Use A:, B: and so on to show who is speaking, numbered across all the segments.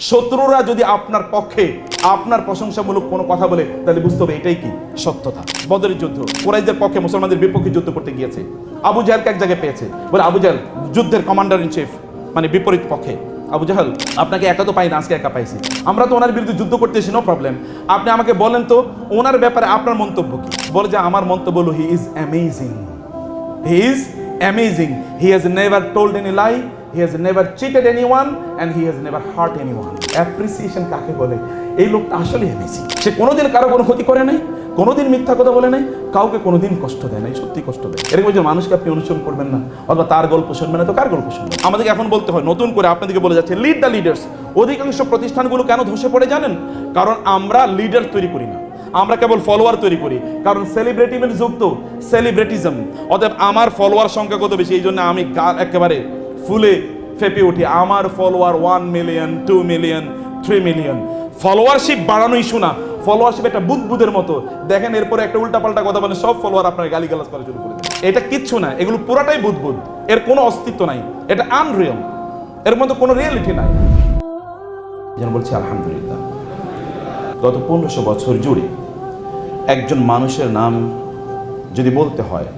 A: শত্রুরা যদি আপনার পক্ষে আপনার প্রশংসামূলক কোনো কথা বলে, তাহলে বুঝতে হবে এটাই কি সত্যতা। বদরের যুদ্ধ, কুরাইশদের পক্ষে মুসলমানদের বিপক্ষে যুদ্ধ করতে গিয়েছে। আবু জাহেলকে এক জায়গায় পেয়েছে, বলে আবু জাহেল যুদ্ধের কমান্ডার ইন চিফ, মানে বিপরীত পক্ষে। আবু জাহেল, আপনাকে একা তো পাই না, আজকে একা পাইছি। আমরা তো ওনার বিরুদ্ধে যুদ্ধ করতেছি, নো প্রবলেম। আপনি আমাকে বলেন তো ওনার ব্যাপারে আপনার মন্তব্য কি? বলে যে আমার মন্তব্য হলো, he is amazing, he is amazing, he has never told any lie, he has never cheated anyone and he has never hurt anyone. Appreciation কাকে বলে? এই লোকটা আসলে অ্যামেজিং। সে কোনোদিন কারো কোনো ক্ষতি করে নাই, কোনোদিন মিথ্যা কথা বলে নাই, কাউকে কোনোদিন কষ্ট দেয় নাই, সত্যি কষ্ট দেয়। এরকম যে মানুষকে আপনি অনুসরণ করবেন না, অথবা তার গল্প শুনবেন না, তো কার গল্প শুনবেন? আমাদেরকে এখন বলতে হয় নতুন করে, আপনাদেরকে বলে যাচ্ছে লিড দ্য লিডার্স। অধিকাংশ প্রতিষ্ঠানগুলো কেন ধসে পড়ে জানেন? কারণ আমরা লিডার তৈরি করি না, আমরা কেবল ফলোয়ার তৈরি করি। কারণ সেলিব্রিটিমের যুগ তো, সেলিব্রিটিজম। অতএব আমার ফলোয়ার সংখ্যা কত বেশি, এই জন্য আমি একেবারে ফুলে ফেপে উঠি। আমার ফলোয়ার 1 মিলিয়ন, 2 মিলিয়ন, 3 মিলিয়ন। ফলোয়ারশিপ বাড়ানো ইস্যু না, ফলোয়ারশিপ একটা বুদবুদের মতো। দেখেন এরপরে একটা উল্টাপাল্টা কথা বলে সব ফলোয়ার আপনার গালিগালাজ করা শুরু করে দেয়। এটা কিচ্ছু না, এগুলো পুরাটাই বুদবুদ, এর কোনো অস্তিত্ব নাই, এটা আনরিয়াল, এর মধ্যে কোনো রিয়েলিটি নাই। যেন বলছি আলহামদুলিল্লাহ, গত 1500 বছর জুড়ে একজন মানুষের নাম যদি বলতে হয়,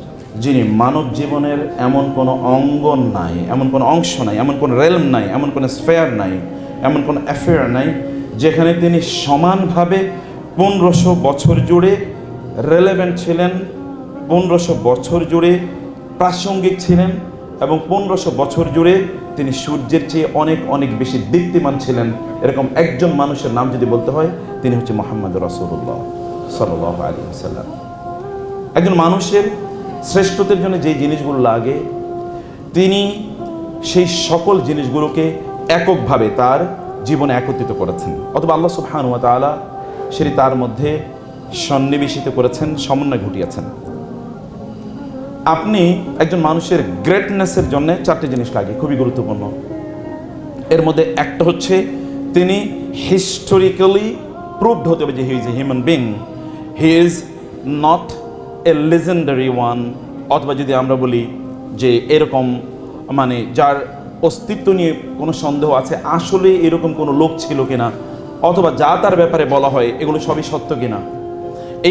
A: যিনি মানব জীবনের এমন কোনো অঙ্গন নাই, এমন কোনো অংশ নাই, এমন কোনো রেলম নাই, এমন কোনো স্ফেয়ার নাই, এমন কোনো অ্যাফেয়ার নাই, যেখানে তিনি সমানভাবে 1500 বছর জুড়ে রেলেভেন্ট ছিলেন, 1500 বছর জুড়ে প্রাসঙ্গিক ছিলেন, এবং 1500 বছর জুড়ে তিনি সূর্যের চেয়ে অনেক অনেক বেশি দীপ্তিমান ছিলেন, এরকম একজন মানুষের নাম যদি বলতে হয়, তিনি হচ্ছে মুহাম্মদ রাসূলুল্লাহ সাল্লাল্লাহু আলাইহি ওয়াসাল্লাম। একজন মানুষের শ্রেষ্ঠতার জন্য যে জিনিসগুলো লাগে, তিনি সেই সকল জিনিসগুলোকে এককভাবে তার জীবনে একত্রিত করেছেন, অথবা আল্লাহ সুবহানাহু ওয়া তাআলা সেটি তার মধ্যে সন্নিবেশিত করেছেন, সমন্বয় ঘটিয়েছেন। আপনি একজন মানুষের গ্রেটনেসের জন্য 4টি জিনিস লাগে, খুবই গুরুত্বপূর্ণ। এর মধ্যে একটা হচ্ছে তিনি হিস্টোরিক্যালি প্রুভড হতে হবে যে he is a human being, he is not a legendary one, অথবা যদি আমরা বলি যে এরকম মানে যার অস্তিত্ব নিয়ে কোনো সন্দেহ আছে, আসলে এরকম কোনো লোক ছিল কিনা, অথবা যা তার ব্যাপারে বলা হয় এগুলো সবই সত্য কিনা,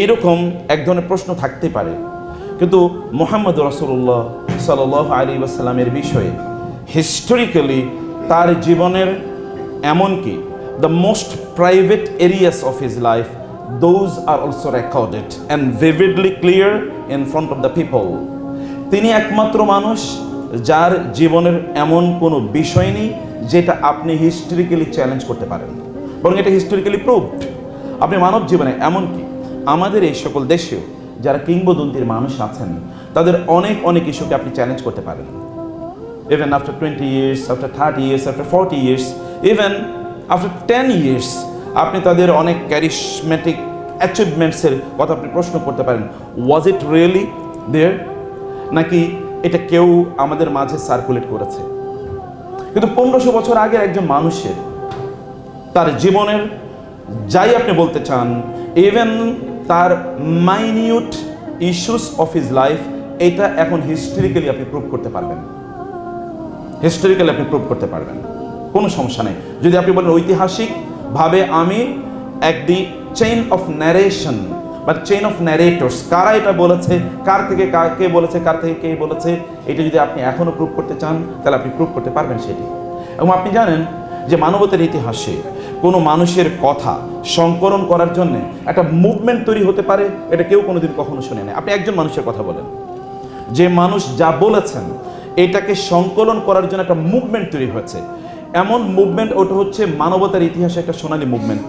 A: এইরকম এক ধরনের প্রশ্ন থাকতে পারে। কিন্তু মুহাম্মদ রাসূলুল্লাহ সাল্লাল্লাহু আলাইহি ওয়াসাল্লামের বিষয়ে হিস্টোরিক্যালি তার জীবনের এমনকি the most private areas of his life, those are also recorded and vividly clear in front of the people. তিনি একমাত্র মানুষ যার জীবনের এমন কোনো বিষয় নেই যেটা আপনি হিস্টোরিক্যালি চ্যালেঞ্জ করতে পারেন, বরং এটা হিস্টোরিক্যালি প্রুভড। আপনি মানব জীবনে এমনকি আমাদের এই সকল দেশেও যারা কিংবদন্তির মানুষ আছেন, তাদের অনেক অনেক ইস্যুকে আপনি চ্যালেঞ্জ করতে পারেন। Even after 20 years, after 30 years, after 40 years, even after 10 years, আপনি তাদের অনেক ক্যারিশমেটিক অ্যাচিভমেন্টসের কথা আপনি প্রশ্ন করতে পারেন, ওয়াজ ইট রিয়েলি দেয়ার, নাকি এটা কেউ আমাদের মাঝে সার্কুলেট করেছে। কিন্তু 1500 বছর আগের একজন মানুষের তার জীবনের যাই আপনি বলতে চান, ইভেন তার minute issues of his life, এটা এখন হিস্টোরিক্যালি আপনি প্রুভ করতে পারবেন, হিস্টোরিক্যালি আপনি প্রুভ করতে পারবেন, কোনো সমস্যা নেই। যদি আপনি বলেন ঐতিহাসিকভাবে আমি একটি চেইন অফ ন্যারেশন বা চেইন অফ ন্যারেটর্স, কারা এটা বলেছে, কার থেকে কে বলেছে, কার থেকে কে বলেছে, এটা যদি আপনি এখনও প্রুভ করতে চান, তাহলে আপনি প্রুভ করতে পারবেন সেটি। এবং আপনি জানেন যে মানবতার ইতিহাসে কোনো মানুষের কথা সংকলন করার জন্য একটা মুভমেন্ট তৈরি হতে পারে, এটা কেউ কোনোদিন কখনো শুনে নেই। আপনি একজন মানুষের কথা বলেন, যে মানুষ যা বলেছেন এটাকে সংকলন করার জন্য একটা মুভমেন্ট তৈরি হয়েছে, এমন মুভমেন্ট, ওটা হচ্ছে মানবতার ইতিহাসে একটা সোনালী মুভমেন্ট।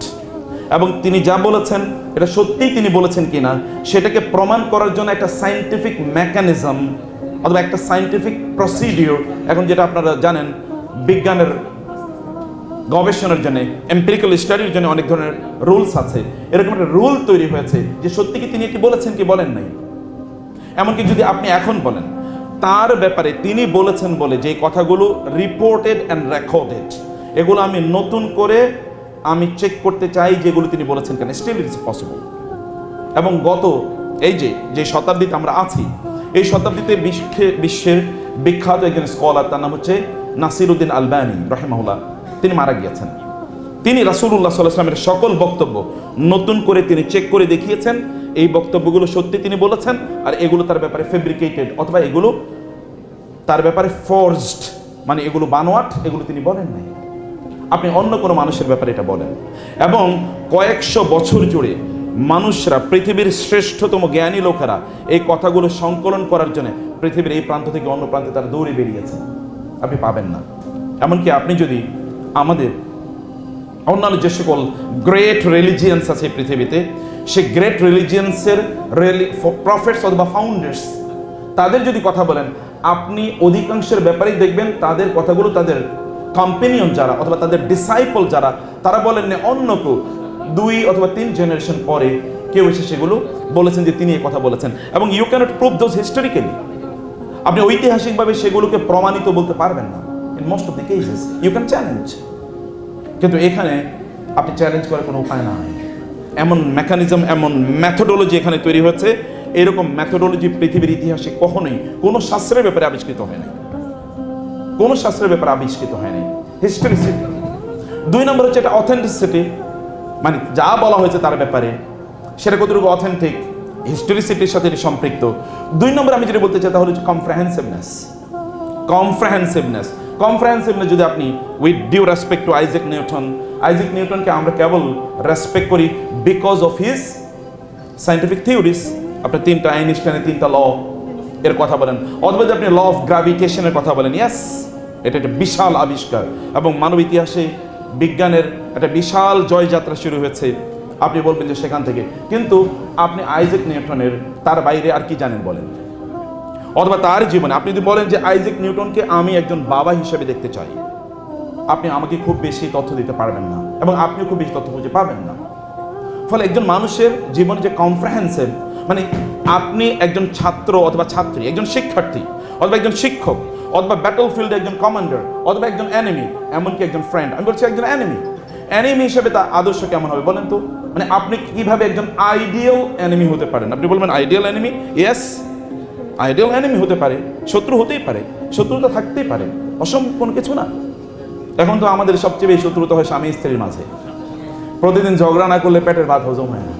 A: এবং তিনি যা বলেছেন এটা সত্যিই তিনি বলেছেন কিনা সেটাকে প্রমাণ করার জন্য একটা সায়েন্টিফিক মেকানিজম অথবা একটা সায়েন্টিফিক প্রসিডিওর, এখন যেটা আপনারা জানেন বিজ্ঞানের গবেষণার জন্য, এম্পিরিক্যাল স্টাডির জন্য অনেক ধরনের রুলস আছে, এরকম একটা রুল তৈরি হয়েছে যে সত্যি কি তিনি এটি বলেছেন কি বলেন নাই। এমনকি যদি আপনি এখন বলেন তার ব্যাপারে তিনি বলেছেন বলে যে কথাগুলো রিপোর্টেড অ্যান্ড রেকর্ডেড, এগুলো আমি নতুন করে আমি চেক করতে চাই যেগুলো তিনি বলেছেন কেন, স্টিল ইট ইজ পসিবল। এবং গত এই যে শতাব্দীতে আমরা আছি, এই শতাব্দীতে বিশ্বের বিখ্যাত একজন স্কলার, তার নাম হচ্ছে নাসিরউদ্দিন আলবানী রাহিমাহুল্লাহ, তিনি মারা গিয়েছেন। তিনি রাসূলুল্লাহ সাল্লাল্লাহু আলাইহি ওয়াসাল্লামের সকল বক্তব্য নতুন করে তিনি চেক করে দেখিয়েছেন, এই বক্তব্যগুলো সত্যি তিনি বলেছেন, আর এগুলো তার ব্যাপারে ফেব্রিকেটেড অথবা এগুলো তার ব্যাপারে ফোর্সড, মানে এগুলো বানোয়াট, এগুলো তিনি বলেন নাই। আপনি অন্য কোনো মানুষের ব্যাপারে এটা বলেন। এবং কয়েকশো বছর জুড়ে মানুষরা, পৃথিবীর শ্রেষ্ঠতম জ্ঞানী লোকেরা এই কথাগুলো সংকলন করার জন্য পৃথিবীর এই প্রান্ত থেকে অন্য প্রান্তে তারা দৌড়ে বেরিয়েছে, আপনি পাবেন না। এমনকি আপনি যদি আমাদের অন্যান্য যে সকল গ্রেট রিলিজিয়ান্স আছে পৃথিবীতে, সেই গ্রেট রিলিজিয়ান্সের প্রফেটস অথবা ফাউন্ডার্স, তাদের যদি কথা বলেন, আপনি অধিকাংশের ব্যাপারেই দেখবেন তাদের কথাগুলো তাদের কম্পেনিয়ন যারা অথবা তাদের ডিসাইপল যারা, তারা বলেন না, অন্য কেউ 2 অথবা 3 জেনারেশন পরে কেউ এসে সেগুলো বলেছেন যে তিনি এই কথা বলেছেন। এবং you can't prove those historically, আপনি ঐতিহাসিকভাবে সেগুলোকে প্রমাণিত বলতে পারবেন না। In most of the cases you can challenge, কিন্তু এখানে আপনি চ্যালেঞ্জ করার কোনো উপায় নাই। এমন মেকানিজম, এমন ম্যাথোডোলজি এখানে তৈরি হয়েছে, এরকম ম্যাথোডোলজি পৃথিবীর ইতিহাসে কখনোই কোনো শাস্ত্রের ব্যাপারে আবিষ্কৃত হয় নাই, কোনো শাস্ত্রের ব্যাপারে আবিষ্কৃত হয় নাই। হিস্টোরিসিটি। 2 নম্বর হচ্ছে এটা অথেন্টিসিটি, মানে যা বলা হয়েছে তার ব্যাপারে সেটা কতটুকু অথেন্টিক, হিস্টোরিসিটির সাথে সম্পৃক্ত। 2 নম্বর আমি যেটা বলতে চাই তাহলে হচ্ছে কমপ্রেহেন্সিভনেস। কমপ্রেহেন্সিভনেস যদি আপনি, with due respect to Isaac নিউটনকে আমরা কেবল রেসপেক্ট করি because of his scientific theories. আপনি 3টা আইনস্টাইনের 3টা ল এর কথা বলেন, অথবা যদি আপনি ল অফ গ্র্যাভিটেশনের কথা বলেন, ইয়েস, এটা একটা বিশাল আবিষ্কার এবং মানব ইতিহাসে বিজ্ঞানের একটা বিশাল জয়যাত্রা শুরু হয়েছে, আপনি বলবেন যে সেখান থেকে। কিন্তু আপনি আইজ্যাক নিউটনের তার বাইরে আর কি জানেন বলেন, অথবা তার জীবনে আপনি যদি বলেন যে আইজ্যাক নিউটনকে আমি একজন বাবা হিসেবে দেখতে চাই, আপনি আমাকে খুব বেশি তথ্য দিতে পারবেন না এবং আপনিও খুব বেশি তথ্য খুঁজে পাবেন না। ফলে একজন মানুষের জীবনে যে কমপ্রেহেন্সিভ, মানে আপনি একজন ছাত্র অথবা ছাত্রী, একজন শিক্ষার্থী অথবা একজন শিক্ষক, অথবা ব্যাটল ফিল্ডে একজন কমান্ডার, অথবা একজন এনিমি, এমনকি একজন ফ্রেন্ড, আমি বলছি একজন এনিমি হিসেবে তার আদর্শ কেমন হবে বলেন তো? মানে আপনি কিভাবে একজন আইডিয়াল এনিমি হতে পারেন? আপনি বলবেন ideal enemy, yes, ideal enemy হতে পারে, শত্রু হতেই পারে, শত্রুতা থাকতেই পারে, অসম্ভব কোনো কিছু না। এখন তো আমাদের সবচেয়ে বেশি শত্রুতা হয় স্বামী স্ত্রীর মাঝে, প্রতিদিন ঝগড়া না করলে পেটের ভাত হজম হয় না।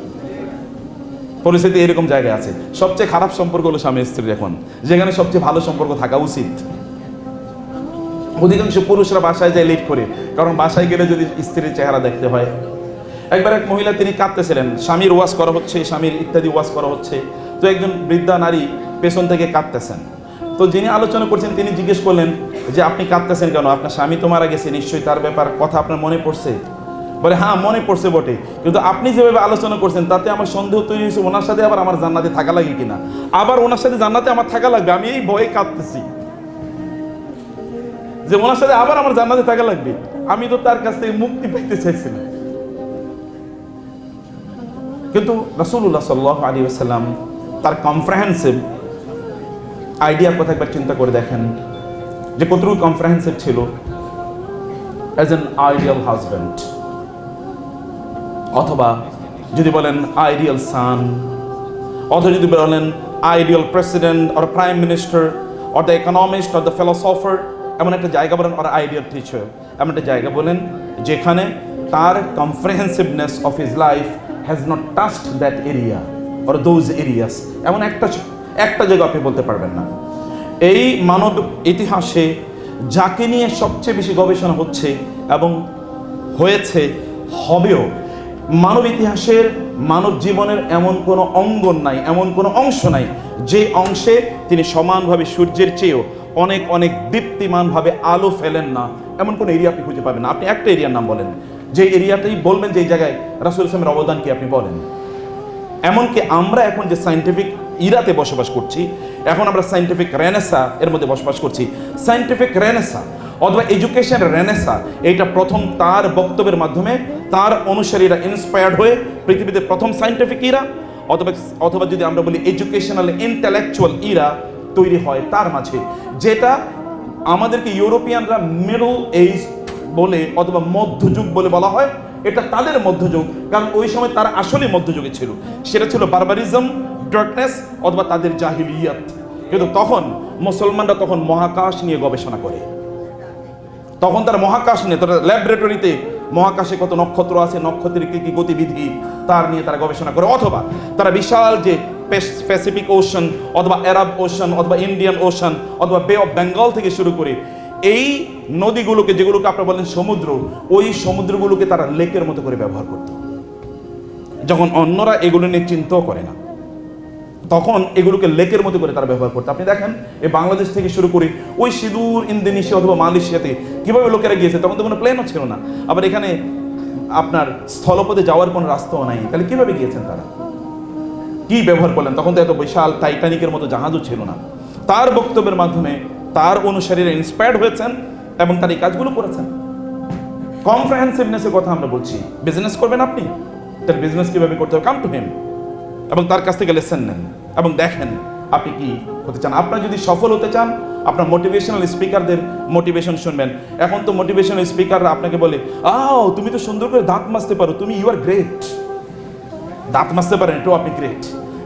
A: পরিস্থিতি এরকম জায়গায় আছে। সবচেয়ে খারাপ সম্পর্ক হলো স্বামী স্ত্রীর এখন, যেখানে সবচেয়ে ভালো সম্পর্ক থাকা উচিত। অধিকাংশ পুরুষরা বাসায় যায় লেট করে, কারণ বাসায় গেলে যদি স্ত্রীর চেহারা দেখতে হয়। একবার এক মহিলা, তিনি কাঁদতেছিলেন, স্বামীর ওয়াজ করা হচ্ছে, স্বামীর ইত্যাদি ওয়াজ করা হচ্ছে, তো একজন বৃদ্ধা নারী পেছন থেকে কাঁদতেছেন। তো যিনি আলোচনা করছেন তিনি জিজ্ঞেস করলেন যে আপনি কাঁদতেছেন কেন? আপনার স্বামী তো মারা গেছে, নিশ্চয়ই তার ব্যাপার কথা আপনার মনে পড়ছে। বলে হ্যাঁ মনে পড়ছে বটে, কিন্তু আপনি যেভাবে আলোচনা করছেন তাতে আমার সন্দেহ তৈরি হয়েছে ওনার সাথে আবার আমার জান্নাতে থাকা লাগে কিনা, আবার ওনার সাথে জান্নাতে আমার থাকা লাগবে, আমি এই ভয়ে কাঁদতেছি যে ওনার সাথে আবার আমার জান্নাতে থাকা লাগবে, আমি তো তার কাছ থেকে মুক্তি পাইতে চাইছিলাম। কিন্তু রাসূলুল্লাহ সাল্লাল্লাহু আলাইহি ওয়াসাল্লাম তার কমপ্রেহেন্সিভ আইডিয়ার কথা একবার চিন্তা করে দেখেন যে কতটুকু কমপ্রেহেন্সিভ ছিল। অ্যাজ অ্যান আইডিয়াল হাজব্যান্ড, অথবা যদি বলেন আইডিয়াল সান, অথবা যদি বলেন ideal president or prime minister or the economist or the philosopher, এমন একটা জায়গা বলেন, অর আইডিয়াল টিচার, এমন একটা জায়গা বলেন যেখানে তার comprehensiveness of his life has not touched that area or those areas, এমন একটা জায়গা আপনি বলতে পারবেন না। এই মানব ইতিহাসে যাকে নিয়ে সবচেয়ে বেশি গবেষণা হচ্ছে এবং হয়েছে, হবেও, মানব ইতিহাসের মানব জীবনের এমন কোনো অঙ্গন নাই, এমন কোনো অংশ নাই যে অংশে তিনি সমানভাবে সূর্যের চেয়েও অনেক অনেক দীপ্তিমানভাবে আলো ফেলেন না, এমন কোনো এরিয়া আপনি খুঁজে পাবেন না। আপনি একটা এরিয়ার নাম বলেন, যে এরিয়াতেই বলবেন যে এই জায়গায় রাসূল ইসলামের অবদান কি আপনি বলেন। এমনকি আমরা এখন যে সায়েন্টিফিক ইরাতে বসবাস করছি, এখন আমরা সায়েন্টিফিক রেনেসা এর মধ্যে বসবাস করছি। সায়েন্টিফিক রেনেসা অথবা এডুকেশন রেনেসা, এইটা প্রথম তার বক্তব্যের মাধ্যমে তার অনুসারীরা ইন্সপায়ার্ড হয়ে পৃথিবীতে প্রথম সায়েন্টিফিক ইরা অথবা যদি আমরা বলি এডুকেশনাল ইন্টেলেকচুয়াল ইরা তৈরি হয় তার মাঝে, যেটা আমাদেরকে ইউরোপিয়ানরা মিডল এজ বলে অথবা মধ্যযুগ বলে বলা হয়। এটা তাদের মধ্যযুগ, কারণ ওই সময় তারা আসলে মধ্যযুগে ছিল, সেটা ছিল বারবারিজম, ডার্কনেস অথবা তাদের জাহিলিয়াত। কিন্তু তখন মুসলমানরা তখন মহাকাশ নিয়ে গবেষণা করে, তখন তারা মহাকাশ নিয়ে, তারা ল্যাবরেটরিতে মহাকাশে কত নক্ষত্র আছে, নক্ষত্রের কি কি গতিবিধি তার নিয়ে তারা গবেষণা করে, অথবা তারা বিশাল যে প্যাসিফিক ওশান অথবা আরব ওশান অথবা ইন্ডিয়ান ওশান অথবা বে অফ বেঙ্গল থেকে শুরু করে এই নদীগুলোকে, যেগুলোকে আপনারা বলেন সমুদ্র, ওই সমুদ্রগুলোকে তারা লেকের মতো করে ব্যবহার করত, যখন অন্যরা এগুলো নিয়ে চিন্তাও করে না, তখন এগুলোকে লেকের মতো করে তারা ব্যবহার করতো। আপনি দেখেন এই বাংলাদেশ থেকে শুরু করে ওই সিঁদুর ইন্দোনেশিয়া অথবা মালয়েশিয়াতে কিভাবে লোকেরা গিয়েছে, তখন তো কোনো প্লেনও ছিল না, আবার এখানে আপনার স্থলপথে যাওয়ার কোনো রাস্তাও নাই, তাহলে কিভাবে গিয়েছেন তারা, কি ব্যবহার করলেন? তখন তো এত বিশাল টাইটানিকের মতো জাহাজও ছিল না। তার বক্তব্যের মাধ্যমে তার অনুসারীরা ইন্সপায়ার্ড হয়েছেন এবং তার এই কাজগুলো করেছেন। কম্প্রিহেন্সিভনেসের কথা আমরা বলছি। বিজনেস করবেন আপনি, তার বিজনেস কিভাবে করতে হবে, কাম টু হিম এবং তার কাছ থেকে লেসন নেন এবং দেখেন আপনি কি হতে চান। আপনারা যদি সফল হতে চান, আপনার মোটিভেশনাল স্পিকারদের মোটিভেশন শুনবেন। এখন তো মোটিভেশনাল স্পিকাররা আপনাকে বলে, তুমি তো সুন্দর করে দাঁত মাজতে পারো, তুমি ইউ আর গ্রেট। দাঁত মাজতে পারেন, এটাও আপনি গ্রেট,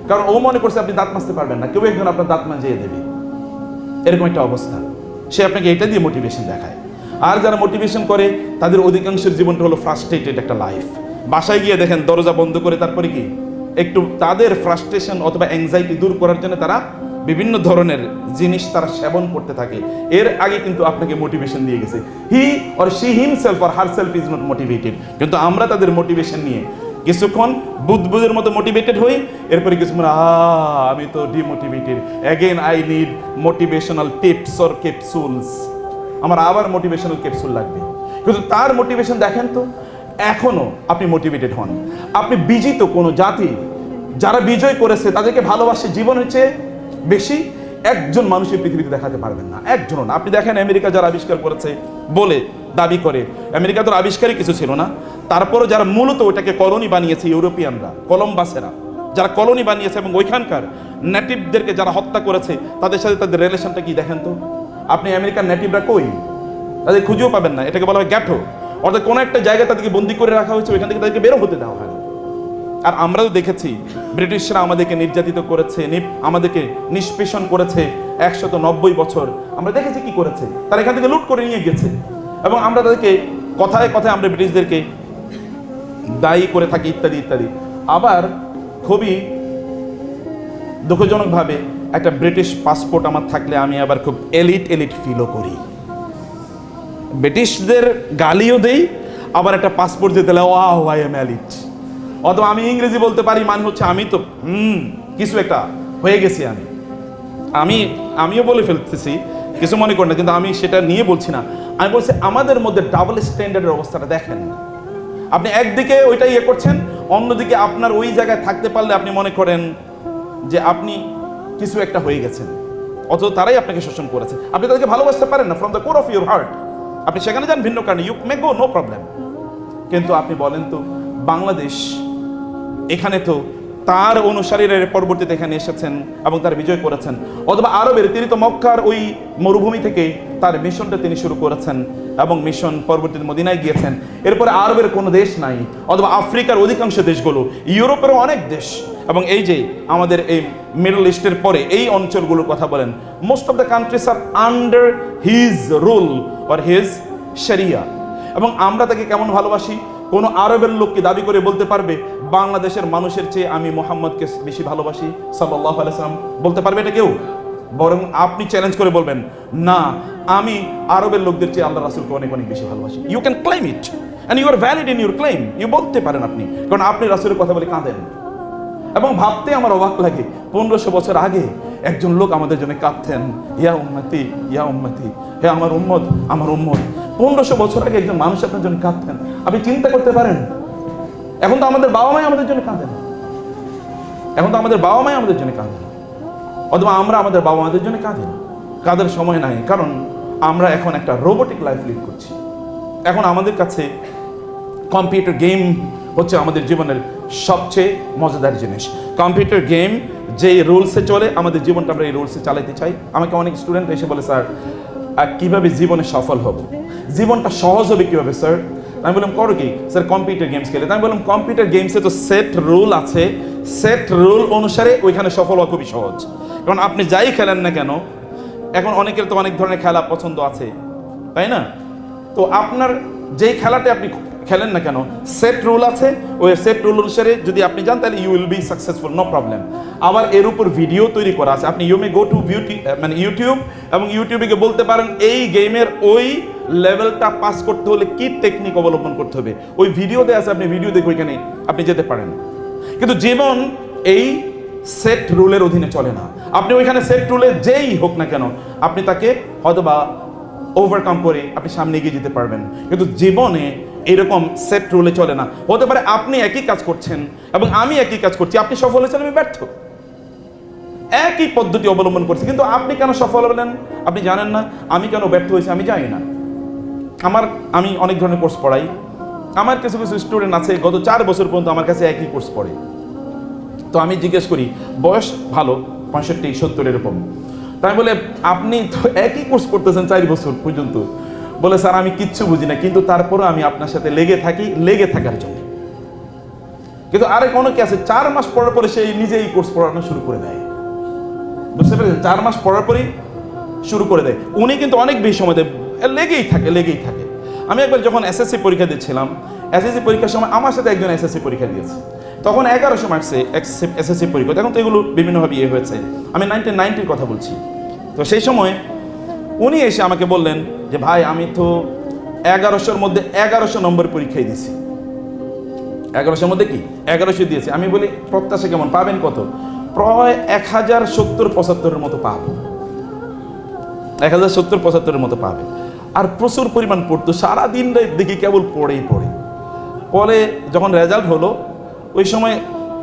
A: কারণ ও মনে করছে আপনি দাঁত মাজতে পারবেন না, কেউ একজন আপনার দাঁত মাজিয়ে দেবে, এরকম একটা অবস্থা। সে আপনাকে এটা দিয়ে মোটিভেশন দেখায়। আর যারা মোটিভেশন করে তাদের অধিকাংশের জীবনটা হলো ফ্রাস্ট্রেটেড একটা লাইফ। বাসায় গিয়ে দেখেন দরজা বন্ধ করে তারপরে কি একটু তাদের ফ্রাস্ট্রেশন অথবা অ্যাংজাইটি দূর করার জন্য তারা বিভিন্ন ধরনের জিনিস তারা সেবন করতে থাকে। এর আগে কিন্তু আপনাকে মোটিভেশন দিয়ে গেছে, he or she himself or herself is not motivated. কিন্তু আমরা তাদের মোটিভেশন নিয়ে কিছুক্ষণ বুদবুদের মতো মোটিভেটেড হই, এরপরে কিছুক্ষণ আমি তো demotivated, again I need motivational tips or capsules, আমার আবার মোটিভেশনাল ক্যাপসুল লাগবে। কিন্তু তার মোটিভেশন দেখেন তো, এখনো আপনি মোটিভেটেড হন। আপনি বিজিত কোনো জাতি যারা বিজয় করেছে তাদেরকে ভালোবাসে জীবন হচ্ছে বেশি, একজন মানুষের পৃথিবীতে দেখাতে পারবেন না, একজনও না। আপনি দেখেন আমেরিকা যারা আবিষ্কার করেছে বলে দাবি করে, আমেরিকা তো আবিষ্কারই কিছু ছিল না, তারপরও যারা মূলত ওইটাকে কলোনি বানিয়েছে ইউরোপিয়ানরা, কলম্বাসেরা যারা কলোনি বানিয়েছে এবং ওইখানকার নেটিভদেরকে যারা হত্যা করেছে, তাদের সাথে তাদের রিলেশনটা কি দেখেন তো। আপনি আমেরিকার নেটিভরা কই, তাদের খুঁজেও পাবেন না। এটাকে বলা হয় গ্যাটো, অর্থাৎ কোনো একটা জায়গায় তাদেরকে বন্দি করে রাখা হয়েছে, ওইখান থেকে তাদেরকে বেরো হতে দেওয়া হয়। আর আমরা তো দেখেছি ব্রিটিশরা আমাদেরকে নির্যাতিত করেছে, আমাদেরকে নিষ্পেষণ করেছে 190 বছর। আমরা দেখেছি কি করেছে, তারা এখান থেকে লুট করে নিয়ে গেছে এবং আমরা তাদেরকে কথায় কথায় আমরা ব্রিটিশদেরকে দায়ী করে থাকি ইত্যাদি ইত্যাদি। আবার খুবই দুঃখজনকভাবে একটা ব্রিটিশ পাসপোর্ট আমার থাকলে আমি আবার খুব এলিট ফিলও করি, ব্রিটিশদের গালিও দেই, আবার একটা পাসপোর্ট দিতে ওয়াও আই এম এলিট। অথবা আমি ইংরেজি বলতে পারি, মানে হচ্ছে আমি তো কিছু একটা হয়ে গেছি, আমিও বলে ফেলতেছি, কিছু মনে করেন না, কিন্তু আমি সেটা নিয়ে বলছি না। আমি বলছি আমাদের মধ্যে ডাবল স্ট্যান্ডার্ডের অবস্থাটা দেখেন। আপনি একদিকে ওইটা ইয়ে করছেন, অন্যদিকে আপনার ওই জায়গায় থাকতে পারলে আপনি মনে করেন যে আপনি কিছু একটা হয়ে গেছেন, অথচ তারাই আপনাকে শোষণ করেছে। আপনি তাদেরকে ভালোবাসতে পারেন না from the core of your heart. আপনি সেখানে যান ভিন্ন কারণে, you may go, no problem. কিন্তু আপনি বলেন তো বাংলাদেশ, এখানে তো তার অনুসারীরা পরবর্তীতে এখানে এসেছেন এবং তার বিজয় করেছেন, অথবা আরবের তিনি তো মক্কার ওই মরুভূমি থেকে তার মিশনটা তিনি শুরু করেছেন এবং মিশন পরবর্তীতে মদিনায় গিয়েছেন। এরপরে আরবের কোনো দেশ নাই, অথবা আফ্রিকার অধিকাংশ দেশগুলো, ইউরোপেরও অনেক দেশ, এবং এই যে আমাদের এই মিডল ইস্টের পরে এই অঞ্চলগুলোর কথা বলেন, most of the countries are under his rule or his শরিয়া। এবং আমরা তাকে কেমন ভালোবাসি, কোনো আরবের লোককে দাবি করে বলতে পারবে বাংলাদেশের মানুষের চেয়ে আমি মোহাম্মদকে বেশি ভালোবাসি সাল্লাল্লাহু আলাইহি সাল্লাম, বলতে পারবে এটা কেউ? বরং আপনি চ্যালেঞ্জ করে বলবেন, না, আমি আরবের লোকদের চেয়ে আল্লাহ রাসূলকে অনেক অনেক বেশি ভালোবাসি। You can claim it and you are valid in your claim. You বলতে পারেন আপনি, কারণ আপনি রাসূলের কথা বলে কাঁদেন। এবং ভাবতে আমার অবাক লাগে, 1500 বছর আগে একজন লোক আমাদের জন্য কাঁদতেন, ইয়া উম্মতি ইয়া উম্মতি, হে আমার উম্মত আমার উম্মত। 1500 বছর আগে একজন মানুষ আপনার জন্য কাঁদতেন। আপনি চিন্তা করতে পারেন, এখন তো আমাদের বাবা মাই আমাদের জন্য কাঁদেন, এখন তো আমাদের বাবা মাই আমাদের জন্য কাঁদেন, অথবা আমরা আমাদের বাবা মাদের জন্য কাঁদি না। কাঁদার সময় নাই, কারণ আমরা এখন একটা রোবোটিক লাইফ লিড করছি। এখন আমাদের কাছে কম্পিউটার গেম হচ্ছে আমাদের জীবনের সবচেয়ে মজাদার জিনিস। কম্পিউটার গেম যে রুলসে চলে, আমাদের জীবনটা আমরা এই রুলসে চালাতে চাই। আমাকে অনেক স্টুডেন্ট এসে বলে, স্যার কীভাবে জীবনে সফল হব, জীবনটা সহজ হবে কীভাবে স্যার? আমি বললাম করো কি? স্যার কম্পিউটার গেমস খেলে। আমি বললাম কম্পিউটার গেমসে তো সেট রুল আছে, সেট রুল অনুসারে ওইখানে সফল হওয়া খুবই সহজ। কারণ আপনি যাই খেলেন না কেন, এখন অনেকের তো অনেক ধরনের খেলা পছন্দ আছে, তাই না? তো আপনার যেই খেলাটা আপনি খেলেন না কেন, সেট রুল আছে, ওই সেট রুল অনুসারে যদি আপনি যান তাহলে you will be successful, no problem. আবার এর উপর ভিডিও তৈরি করা আছে, আপনি you may go to YouTube, এবং ইউটিউবে গিয়ে বলতে পারেন এই গেমের ওই লেভেলটা পাস করতে হলে কি টেকনিক অবলম্বন করতে হবে, ওই ভিডিও দেওয়া আছে, আপনি ভিডিও দেখে ওইখানে আপনি যেতে পারেন। কিন্তু জীবন এই সেট রুলের অধীনে চলে না। আপনি ওইখানে সেট রুলে যেই হোক না কেন, আপনি তাকে হয়তোবা ওভারকাম করে আপনি সামনে এগিয়ে যেতে পারবেন। কিন্তু জীবনে এরকম সেট রুলে চলে না। হতে পারে আপনি একই কাজ করছেন এবং আমি একই কাজ করছি, আপনি সফল হয়েছেন, আমি ব্যর্থ, একই পদ্ধতি অবলম্বন করছি, কিন্তু আপনি কেন সফল হলেন আপনি জানেন না, আমি কেন ব্যর্থ হয়েছি আমি জানি না। আমি অনেক ধরনের কোর্স পড়াই, আমার কিছু কিছু স্টুডেন্ট আছে গত 4 বছর পর্যন্ত আমার কাছে একই কোর্স পড়ে। তো আমি জিজ্ঞেস করি, বয়স ভালো 65-70 এরকম, তাই বলে আপনি তো একই কোর্স করতেছেন 4 বছর পর্যন্ত, বলে স্যার আমি কিচ্ছু বুঝি না, কিন্তু তারপরে আমি আপনার সাথে লেগে থাকি, লেগে থাকার জন্য। কিন্তু আরেক অনেকে আছে 4 মাস পড়ার পরে সে নিজেই কোর্স পড়ানো শুরু করে দেয়, বুঝতে পেরেছেন? 4 মাস পড়ার পরেই শুরু করে দেয়, উনি কিন্তু অনেক বেশি সময় দেয়, লেগেই থাকে। আমি একবার যখন এসএসসি পরীক্ষা দিচ্ছিলাম, এসএসসি পরীক্ষার সময় আমার সাথে একজন এসএসসি পরীক্ষা দিয়েছে, তখন 1100 মার্কসে এসএসসি পরীক্ষা, এখন তো এগুলো বিভিন্নভাবে হয়েছে, আমি 1990-র কথা বলছি। তো সেই সময় উনি এসে আমাকে বললেন যে ভাই আমি তো 1100-র মধ্যে 1100 নম্বর পরীক্ষায় দিয়েছি। 1100-র মধ্যে কি 1100 দিয়েছি। আমি বলি প্রত্যাশা কেমন, পাবেন কত? প্রায় 1070-75-এর মতো পাবো, 1070-75-এর মতো পাবে। আর প্রচুর পরিমাণ পড়তো, সারাদিন দেখি কেবল পড়ে। পরে যখন রেজাল্ট হলো, ওই সময়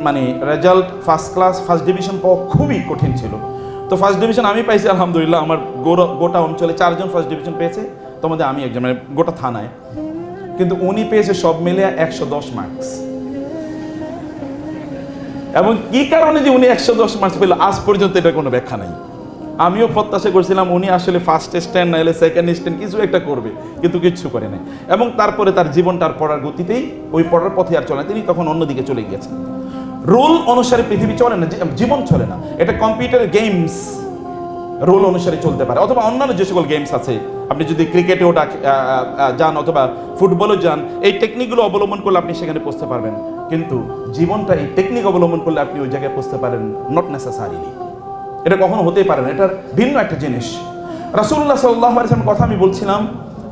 A: মানে রেজাল্ট ফার্স্ট ডিভিশন পাওয়া খুবই কঠিন ছিল। তো ফার্স্ট ডিভিশন আমি পাইছি আলহামদুলিল্লাহ, আমার গোটা অঞ্চলে 4 জন ফার্স্ট ডিভিশন পেয়েছে, তোমাদের আমি একজন, মানে গোটা থানায়। কিন্তু উনি পেয়েছে সব মিলে 110 মার্কস। এবং কি কারণে যে উনি 110 মার্কস পেল আজ পর্যন্ত এটা কোনো ব্যাখ্যা নাই। আমিও প্রত্যাশা করছিলাম উনি আসলে ফার্স্ট স্ট্যান্ড না হলে সেকেন্ড স্ট্যান্ড কিছু একটা করবে, কিন্তু কিচ্ছু করে নাই। এবং তারপরে তার জীবনটার পড়ার গতিতেই ওই পড়ার পথে আর চলে, তিনি তখন অন্যদিকে চলে গিয়েছেন। রুল অনুসারে পৃথিবী চলে না, জীবন চলে না। এটা কম্পিউটার গেমস রুল অনুসারে চলতে পারে, অথবা অন্যান্য যে সকল গেমস আছে, আপনি যদি ক্রিকেটেও যান অথবা ফুটবলও যান, এই টেকনিকগুলো অবলম্বন করলে আপনি সেখানে পৌঁছতে পারবেন। কিন্তু জীবনটা এই টেকনিক অবলম্বন করলে আপনি ওই জায়গায় পৌঁছতে পারেন নট নেসেসারিলি, এটা কখনো হতেই পারে না, এটার ভিন্ন একটা জিনিস। রাসূলুল্লাহ সাল্লাল্লাহু আলাইহি ওয়াসাল্লাম কথা আমি বলছিলাম,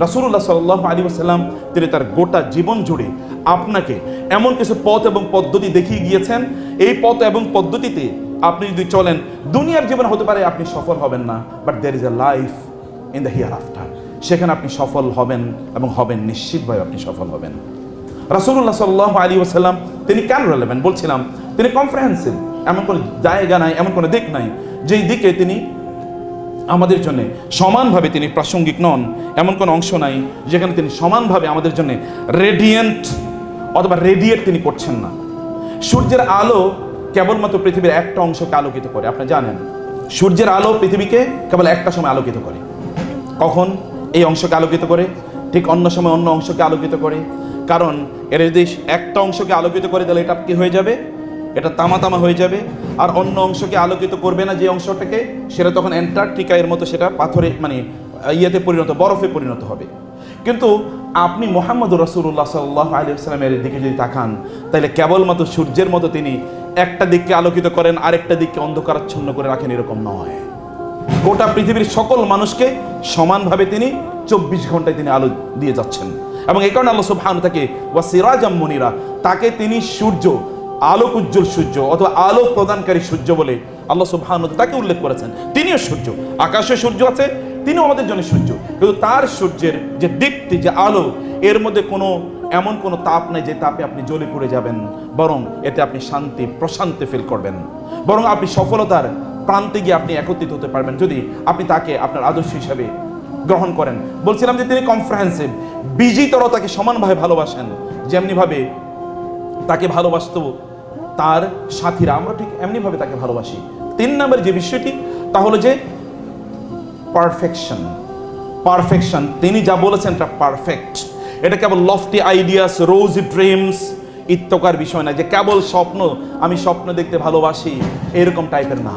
A: রাসূলুল্লাহ সাল্লাল্লাহু আলাইহি ওয়াসাল্লাম তিনি তার গোটা জীবন জুড়ে আপনাকে এমন কিছু পথ এবং পদ্ধতি দেখিয়ে গিয়েছেন, এই পথ এবং পদ্ধতিতে আপনি যদি চলেন, দুনিয়ার জীবনে হতে পারে আপনি সফল হবেন না, but there is a life in the hereafter, সেখানে আপনি সফল হবেন এবং হবেন, নিশ্চিতভাবে আপনি সফল হবেন। রাসূলুল্লাহ সাল্লাল্লাহু আলাইহি ওয়াসাল্লাম তিনি কেন রেলেভেন্ট বলছিলাম, তিনি কমপ্রিহেনসিভ, এমন কোনো জায়গা নাই, এমন কোনো দিক নাই যেই দিকে তিনি আমাদের জন্য সমানভাবে তিনি প্রাসঙ্গিক নন, এমন কোনো অংশ নাই যেখানে তিনি সমানভাবে আমাদের জন্য রেডিয়েন্ট অথবা রেডিয়েট তিনি করছেন না। সূর্যের আলো কেবলমাত্র পৃথিবীর একটা অংশকে আলোকিত করে, আপনি জানেন সূর্যের আলো পৃথিবীকে কেবল একটা সময় আলোকিত করে। কখন এই অংশকে আলোকিত করে? ঠিক অন্য সময় অন্য অংশকে আলোকিত করে। কারণ এর যদি একটা অংশকে আলোকিত করে তাহলে এটা কি হয়ে যাবে, এটা তামা হয়ে যাবে। আর অন্য অংশকে আলোকিত করবে না যে অংশটাকে, সেটা তখন অ্যান্টার্কটিকা এর মতো সেটা পাথরে মানে বরফে পরিণত হবে। কিন্তু আপনি মুহাম্মদুর রাসূলুল্লাহ সাল্লাল্লাহু আলাইহি ওয়াসাল্লামের দিকে যদি তাকান, তাহলে কেবলমাত্র সূর্যের মতো তিনি একটা দিককে আলোকিত করেন, আরেকটা দিককে অন্ধকারাচ্ছন্ন করে রাখেন, এরকম নয়। গোটা পৃথিবীর সকল মানুষকে সমানভাবে তিনি 24 ঘন্টায় তিনি আলো দিয়ে যাচ্ছেন। এবং এই কারণে আল্লাহ সুবহানাহু তাকে ওয়া সিরাজাম মুনিরা, তাকে তিনি সূর্য, আলোক উজ্জ্বল সূর্য অথবা আলো প্রদানকারী সূর্য বলে আল্লাহ সুবহানাহু তাকে উল্লেখ করেছেন। তিনিও সূর্য, আকাশে সূর্য আছে, তিনিও আমাদের জন্য সূর্য। কিন্তু তার সূর্যের যে দীপ্তি, যে আলো, এর মধ্যে এমন কোনো তাপ নেই যে তাপে আপনি জ্বলে পড়ে যাবেন, বরং এতে আপনি শান্তি প্রশান্তি ফিল করবেন, বরং আপনি সফলতার প্রান্তে গিয়ে আপনি একত্রিত হতে পারবেন যদি আপনি তাকে আপনার আদর্শ হিসাবে গ্রহণ করেন। বলছিলাম যে তিনি কমপ্রিহেনসিভ, বিজিতরতাকে সমানভাবে ভালোবাসেন, যেমনিভাবে তাকে ভালোবাসত তার সাথীরা, আমরা ঠিক এমনিভাবে তাকে ভালোবাসি। 3 নম্বর যে বিষয়টি, তা হলো যে পারফেকশন। তিনি যা বলেছেন তা পারফেক্ট। এটা কেবল লফটি আইডিয়াস, রোজ ড্রিমস ইত্যকার বিষয় না, যে কেবল স্বপ্ন, আমি স্বপ্ন দেখতে ভালোবাসি এরকম টাইপের না।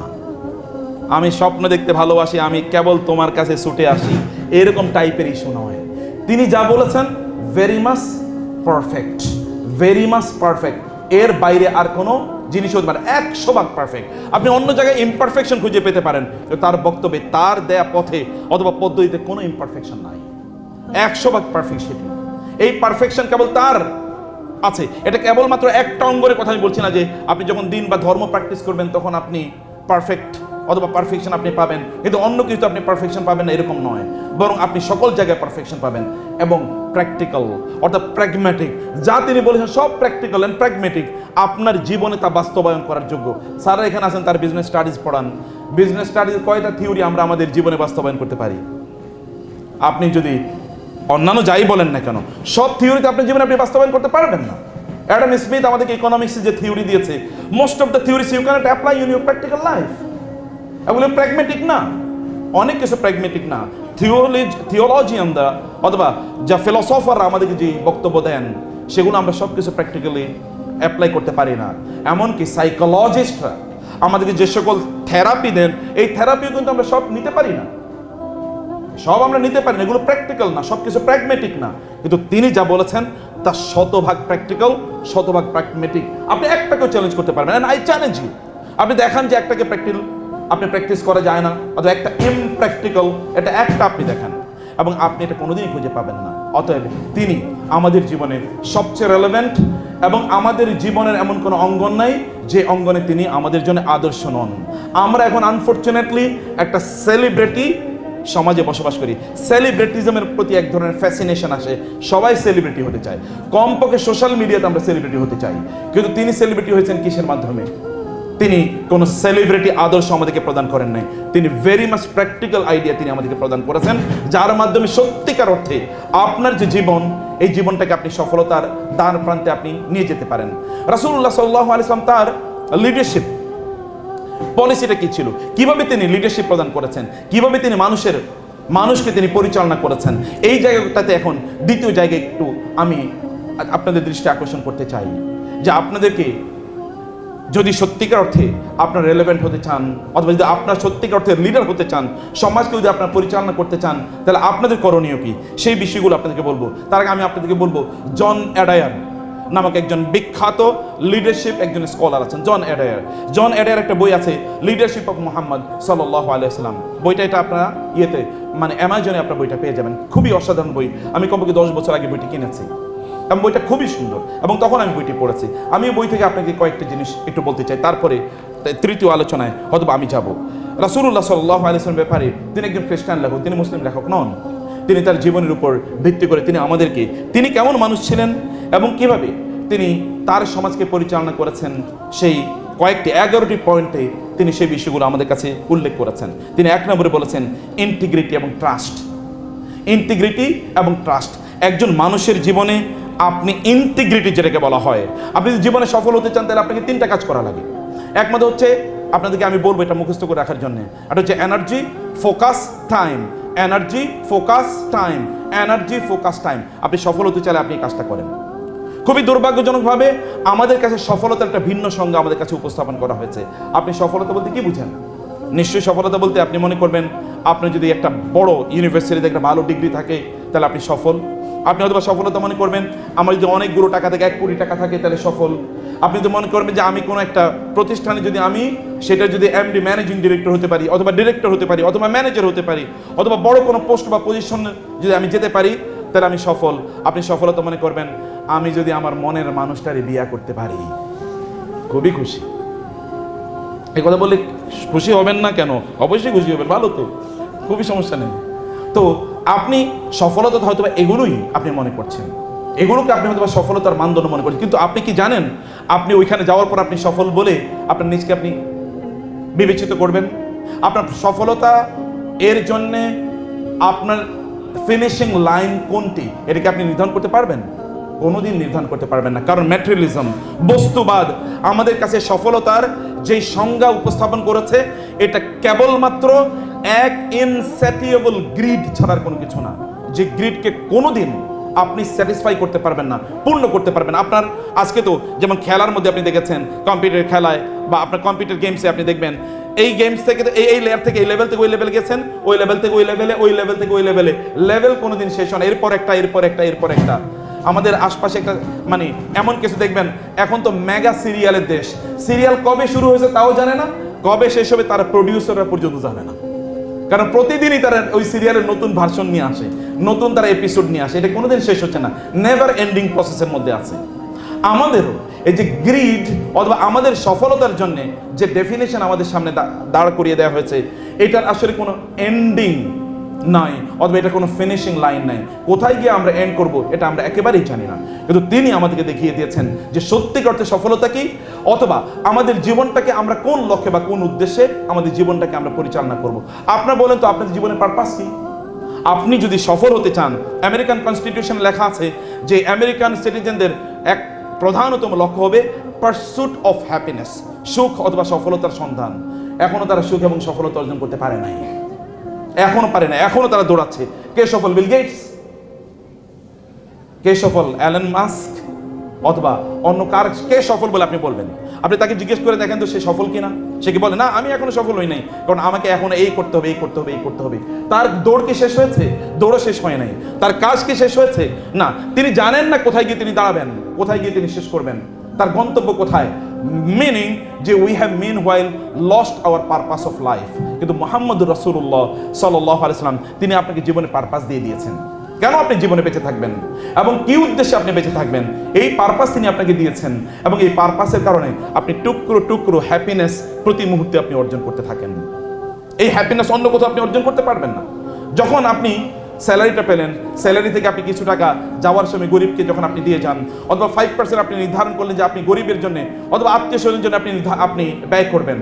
A: আমি স্বপ্ন দেখতে ভালোবাসি, আমি কেবল তোমার কাছে ছুটে আসি, এরকম টাইপের ইস্যু নয়। তিনি যা বলেছেন very much perfect, very much perfect, এর বাইরে আর কোনো জিনিস হতে পারে 100% পারফেক্ট। আপনি অন্য জায়গায় ইমপারফেকশন খুঁজে পেতে পারেন, তার বক্তব্যে, তার দেয়া পথে অথবা পদ্ধতিতে কোনো ইমপারফেকশন নাই, 100% পারফেক্ট। সেটি এই পারফেকশন কেবল তার আছে। এটা কেবলমাত্র একটা অঙ্গের কথা আমি বলছি না যে আপনি যখন দিন বা ধর্ম প্র্যাকটিস করবেন তখন আপনি পারফেক্ট অথবা পারফেকশন আপনি পাবেন, কিন্তু অন্য কিছু আপনি পারফেকশন পাবেন না, এরকম নয়। বরং আপনি সকল জায়গায় পারফেকশন পাবেন এবং প্র্যাকটিক্যাল অর্থাৎ প্র্যাগম্যাটিক, যা তিনি বলেছেন সব প্র্যাকটিক্যাল অ্যান্ড প্র্যাগম্যাটিক, আপনার জীবনে তা বাস্তবায়ন করার যোগ্য। স্যাররা এখানে আছেন, তার বিজনেস স্টাডিজ পড়ান, বিজনেস স্টাডিজ কয়টা থিওরি আমরা আমাদের জীবনে বাস্তবায়ন করতে পারি? আপনি যদি অন্যান্য যাই বলেন না কেন, সব থিওরিতে আপনার জীবনে আপনি বাস্তবায়ন করতে পারবেন না। অ্যাডাম স্মিথ আমাদেরকে ইকোনমিক্সে যে থিওরি দিয়েছে, most of the theories you can't apply in your practical life. এগুলো প্র্যাগম্যাটিক না, অনেক কিছু প্র্যাগম্যাটিক না। থিওলজিয়ানরা অথবা যা ফিলোসফাররা আমাদেরকে যে বক্তব্য দেন, সেগুলো আমরা সব কিছু প্র্যাকটিক্যালি অ্যাপ্লাই করতে পারি না। এমনকি সাইকোলজিস্টরা আমাদেরকে যে সকল থেরাপি দেন, এই থেরাপিও কিন্তু আমরা সব নিতে পারি না, সব আমরা নিতে পারি না। এগুলো প্র্যাকটিক্যাল না, সব কিছু প্র্যাগম্যাটিক না। কিন্তু তিনি যা বলেছেন তা 100% প্র্যাকটিক্যাল, 100% প্র্যাগম্যাটিক। আপনি একটাকেও চ্যালেঞ্জ করতে পারবেন না। আই চ্যালেঞ্জ ইউ, আপনি দেখান যে একটাকে আপনি প্র্যাকটিস করা যায় না, অথবা একটা ইমপ্র্যাকটিক্যাল, এটা একটা আপনি দেখান, এবং আপনি এটা কোনোদিনই খুঁজে পাবেন না। অতএব তিনি আমাদের জীবনের সবচেয়ে রেলেভেন্ট, এবং আমাদের জীবনের এমন কোনো অঙ্গন নাই যে অঙ্গনে তিনি আমাদের জন্য আদর্শ নন। আমরা এখন আনফর্চুনেটলি একটা সেলিব্রিটি সমাজে বসবাস করি। সেলিব্রিটিজমের প্রতি এক ধরনের ফ্যাসিনেশন আসে, সবাই সেলিব্রিটি হতে চায়, কমপক্ষে সোশ্যাল মিডিয়াতে আমরা সেলিব্রিটি হতে চাই। কিন্তু তিনি সেলিব্রিটি হয়েছেন কিসের মাধ্যমে? তিনি কোনো সেলিব্রিটি আদর্শ আমাদেরকে প্রদান করেন নাই, তিনি ভেরি মাচ প্র্যাকটিক্যাল আইডিয়া তিনি আমাদেরকে প্রদান করেছেন, যার মাধ্যমে সত্যিকার অর্থে আপনার যে জীবন, এই জীবনটাকে আপনি সফলতার দ্বার প্রান্তে আপনি নিয়ে যেতে পারেন। রাসূলুল্লাহ সাল্লাল্লাহু আলাইহি ওয়াসাল্লাম তার লিডারশিপ পলিসিটা কি ছিল, কিভাবে তিনি লিডারশিপ প্রদান করেছেন, কিভাবে তিনি মানুষকে তিনি পরিচালনা করেছেন, এই জায়গাটাতে এখন দ্বিতীয় জায়গায় একটু আমি আপনাদের দৃষ্টি আকর্ষণ করতে চাই। যে আপনাদেরকে যদি সত্যিকার অর্থে আপনার রেলেভেন্ট হতে চান, অথবা যদি আপনার সত্যিকার অর্থে লিডার হতে চান, সমাজকে যদি আপনার পরিচালনা করতে চান, তাহলে আপনাদের করণীয় কি, সেই বিষয়গুলো আপনাদেরকে বলবো। তার আগে আমি আপনাদেরকে বলবো, জন অ্যাডায়ার নামক একজন বিখ্যাত লিডারশিপ একজন স্কলার আছেন, জন অ্যাডায়ার একটা বই আছে, লিডারশিপ অফ মুহাম্মদ সাল্লাল্লাহু আলাইহি ওয়াসাল্লাম। বইটা এটা আপনারা অ্যামাজনে আপনার বইটা পেয়ে যাবেন। খুবই অসাধারণ বই, আমি কমপক্ষে 10 বছর আগে বইটি কিনেছি এবং বইটা খুবই সুন্দর, এবং তখন আমি বইটি পড়েছি। আমি বই থেকে আপনাকে কয়েকটা জিনিস একটু বলতে চাই, তারপরে তৃতীয় আলোচনায় হয়তো আমি যাব। রাসূলুল্লাহ সাল্লাল্লাহু আলাইহি ওয়াসাল্লামের ব্যাপারে, তিনি একজন খ্রিস্টান লেখক, তিনি মুসলিম লেখক নন। তিনি তার জীবনের উপর ভিত্তি করে তিনি আমাদেরকে, তিনি কেমন মানুষ ছিলেন এবং কিভাবে তিনি তার সমাজকে পরিচালনা করেছেন, সেই কয়েকটি 11টি পয়েন্টে তিনি সেই বিষয়গুলো আমাদের কাছে উল্লেখ করেছেন। তিনি 1 নম্বরে বলেছেন ইন্টিগ্রিটি এবং ট্রাস্ট। ইন্টিগ্রিটি এবং ট্রাস্ট, একজন মানুষের জীবনে আপনি ইন্টিগ্রিটি যেটাকে বলা হয়, আপনি যদি জীবনে সফল হতে চান তাহলে আপনাকে 3টা কাজ করা লাগে। একমাত্র হচ্ছে, আপনাদেরকে আমি বলবো এটা মুখস্থ করে রাখার জন্য, এটা হচ্ছে energy, focus, time. Energy, focus, time, energy, focus, time. আপনি সফল হতে চাইলে আপনি এই কাজটা করেন। খুবই দুর্ভাগ্যজনকভাবে আমাদের কাছে সফলতার একটা ভিন্ন সংজ্ঞা আমাদের কাছে উপস্থাপন করা হয়েছে। আপনি সফলতা বলতে কি বুঝেন? নিশ্চয়ই সফলতা বলতে আপনি মনে করবেন, আপনি যদি একটা বড় ইউনিভার্সিটিতে একটা ভালো ডিগ্রি থাকে তাহলে আপনি সফল। আপনি হয়তো সফলতা মনে করবেন, আমার যদি অনেকগুলো টাকা থেকে 1 কোটি টাকা থাকে তাহলে সফল। আপনি যদি মনে করবেন যে আমি কোনো একটা প্রতিষ্ঠানে যদি সেটা যদি এমডি, ম্যানেজিং ডিরেক্টর হতে পারি, অথবা ডিরেক্টর হতে পারি, অথবা ম্যানেজার হতে পারি, অথবা বড় কোনো পোস্ট বা পজিশন যদি আমি যেতে পারি, তাহলে আমি সফল। আপনি সফলতা মনে করবেন, আমি যদি আমার মনের মানুষটারে বিয়ে করতে পারি, খুবই খুশি। এই কথা বললে খুশি হবেন না কেন? অবশ্যই খুশি হবেন, ভালো তো, খুবই সমস্যা নেই। তো আপনি সফলতা হয়তো এগুলোই আপনি মনে করছেন, এগুলোকে আপনি হয়তো সফলতার মানদণ্ড মনে করছেন, কিন্তু আপনি কি জানেন আপনি ওইখানে যাওয়ার পর আপনি সফল বলে আপনার নিজকে আপনি বিবেচিত করবেন? আপনার সফলতা এর জন্যে আপনার ফিনিশিং লাইন কোনটি, এটাকে আপনি নির্ধারণ করতে পারবেন? কোনোদিন নির্ধারণ করতে পারবেন না, কারণ ম্যাটেরিয়ালিজম, বস্তুবাদ আমাদের কাছে সফলতার যেই সংজ্ঞা উপস্থাপন করেছে, এটা কেবলমাত্র এক ইনস্যাটিয়েবল গ্রিড ছাড়ার কোনো কিছু না, যে গ্রিডকে কোনোদিন আপনি স্যাটিসফাই করতে পারবেন না, পূর্ণ করতে পারবেন না। আপনার আজকে তো যেমন খেলার মধ্যে আপনি দেখেছেন, কম্পিউটার খেলায় বা আপনার কম্পিউটার গেমসে আপনি দেখবেন, এই গেমস থেকে এই লেয়ার থেকে এই লেভেল থেকে ওই লেভেল গেছেন, ওই লেভেল থেকে ওই লেভেলে, ওই লেভেল থেকে ওই লেভেলে, লেভেল কোনোদিন শেষ হয় না, এরপর একটা, এরপর একটা, এরপর একটা। আমাদের আশপাশে একটা মানে এমন কিছু দেখবেন, এখন তো মেগা সিরিয়ালের দেশ, সিরিয়াল কবে শুরু হয়েছে তাও জানে না, কবে শেষ হবে তার প্রডিউসাররা পর্যন্ত জানে না, কারণ প্রতিদিনই তারা ওই সিরিয়ালের নতুন ভার্সন নিয়ে আসে, নতুন তারা এপিসোড নিয়ে আসে, এটা কোনোদিন শেষ হচ্ছে না, নেভার এন্ডিং প্রসেসের মধ্যে আছে। আমাদেরও এই যে গ্রিড অথবা আমাদের সফলতার জন্য যে ডেফিনেশন আমাদের সামনে দাঁড় করিয়ে দেওয়া হয়েছে, এটার আসলে কোনো এন্ডিং নাই অথবা এটা কোনো ফিনিশিং লাইন নাই, কোথায় গিয়ে আমরা এন্ড করব এটা আমরা একেবারেই জানি না। কিন্তু তিনি আমাদেরকে দেখিয়ে দিয়েছেন যে সত্যিকার অর্থে সফলতা কি, অথবা আমাদের জীবনটাকে আমরা কোন লক্ষ্যে বা কোন উদ্দেশ্যে আমাদের জীবনটাকে আমরা পরিচালনা করব। আপনারা বলেন তো আপনাদের জীবনের পারপাস কি? আপনি যদি সফল হতে চান, আমেরিকান কনস্টিটিউশন লেখা আছে যে আমেরিকান সিটিজেনদের এক প্রধানতম লক্ষ্য হবে পারসুট অফ হ্যাপিনেস, সুখ অথবা সফলতার সন্ধান। এখনো তারা সুখ এবং সফলতা অর্জন করতে পারে নাই, এখনো পারে না, এখনো তারা দৌড়াচ্ছে। কে সফল? বিল গেটস? কে সফল? Elon Musk? অথবা অন্য কার? কে সফল বলে আপনি বলবেন? আপনি তাকে জিজ্ঞেস করে দেখেন তো সে সফল কিনা। সে কি বলে না আমি এখনো সফল হই নাই, কারণ আমাকে এখন এই করতে হবে, এই করতে হবে, এই করতে হবে। তার দৌড় কি শেষ হয়েছে? দৌড়ও শেষ হয় নাই। তার কাজ কি শেষ হয়েছে? না। তিনি জানেন না কোথায় গিয়ে তিনি দাঁড়াবেন, কোথায় গিয়ে তিনি শেষ করবেন, তার গন্তব্য কোথায়। মিনিং যে we have meanwhile lost our purpose of life. কিন্তু মুহাম্মদ রাসূলুল্লাহ সাল্লাল্লাহু আলাইহি ওয়াসাল্লাম তিনি আপনাকে জীবনে পারপাস দিয়ে দিয়েছেন। কেন আপনি জীবনে বেঁচে থাকবেন এবং কি উদ্দেশ্যে আপনি বেঁচে থাকবেন, এই পারপাস তিনি আপনাকে দিয়েছেন। এবং এই পারপাসের কারণে আপনি টুকরো টুকরো হ্যাপিনেস প্রতি মুহূর্তে আপনি অর্জন করতে থাকেন। এই হ্যাপিনেস অন্য কোথাও আপনি অর্জন করতে পারবেন না। যখন আপনি স্যালারিটা পেলেন, স্যালারি থেকে আপনি কিছু টাকা যাওয়ার সময় গরিবকে যখন আপনি দিয়ে যান, অথবা 5% আপনি নির্ধারণ করলেন যে আপনি গরিবের জন্য অথবা আত্মীয় স্বজনের জন্য আপনি ব্যয় করবেন,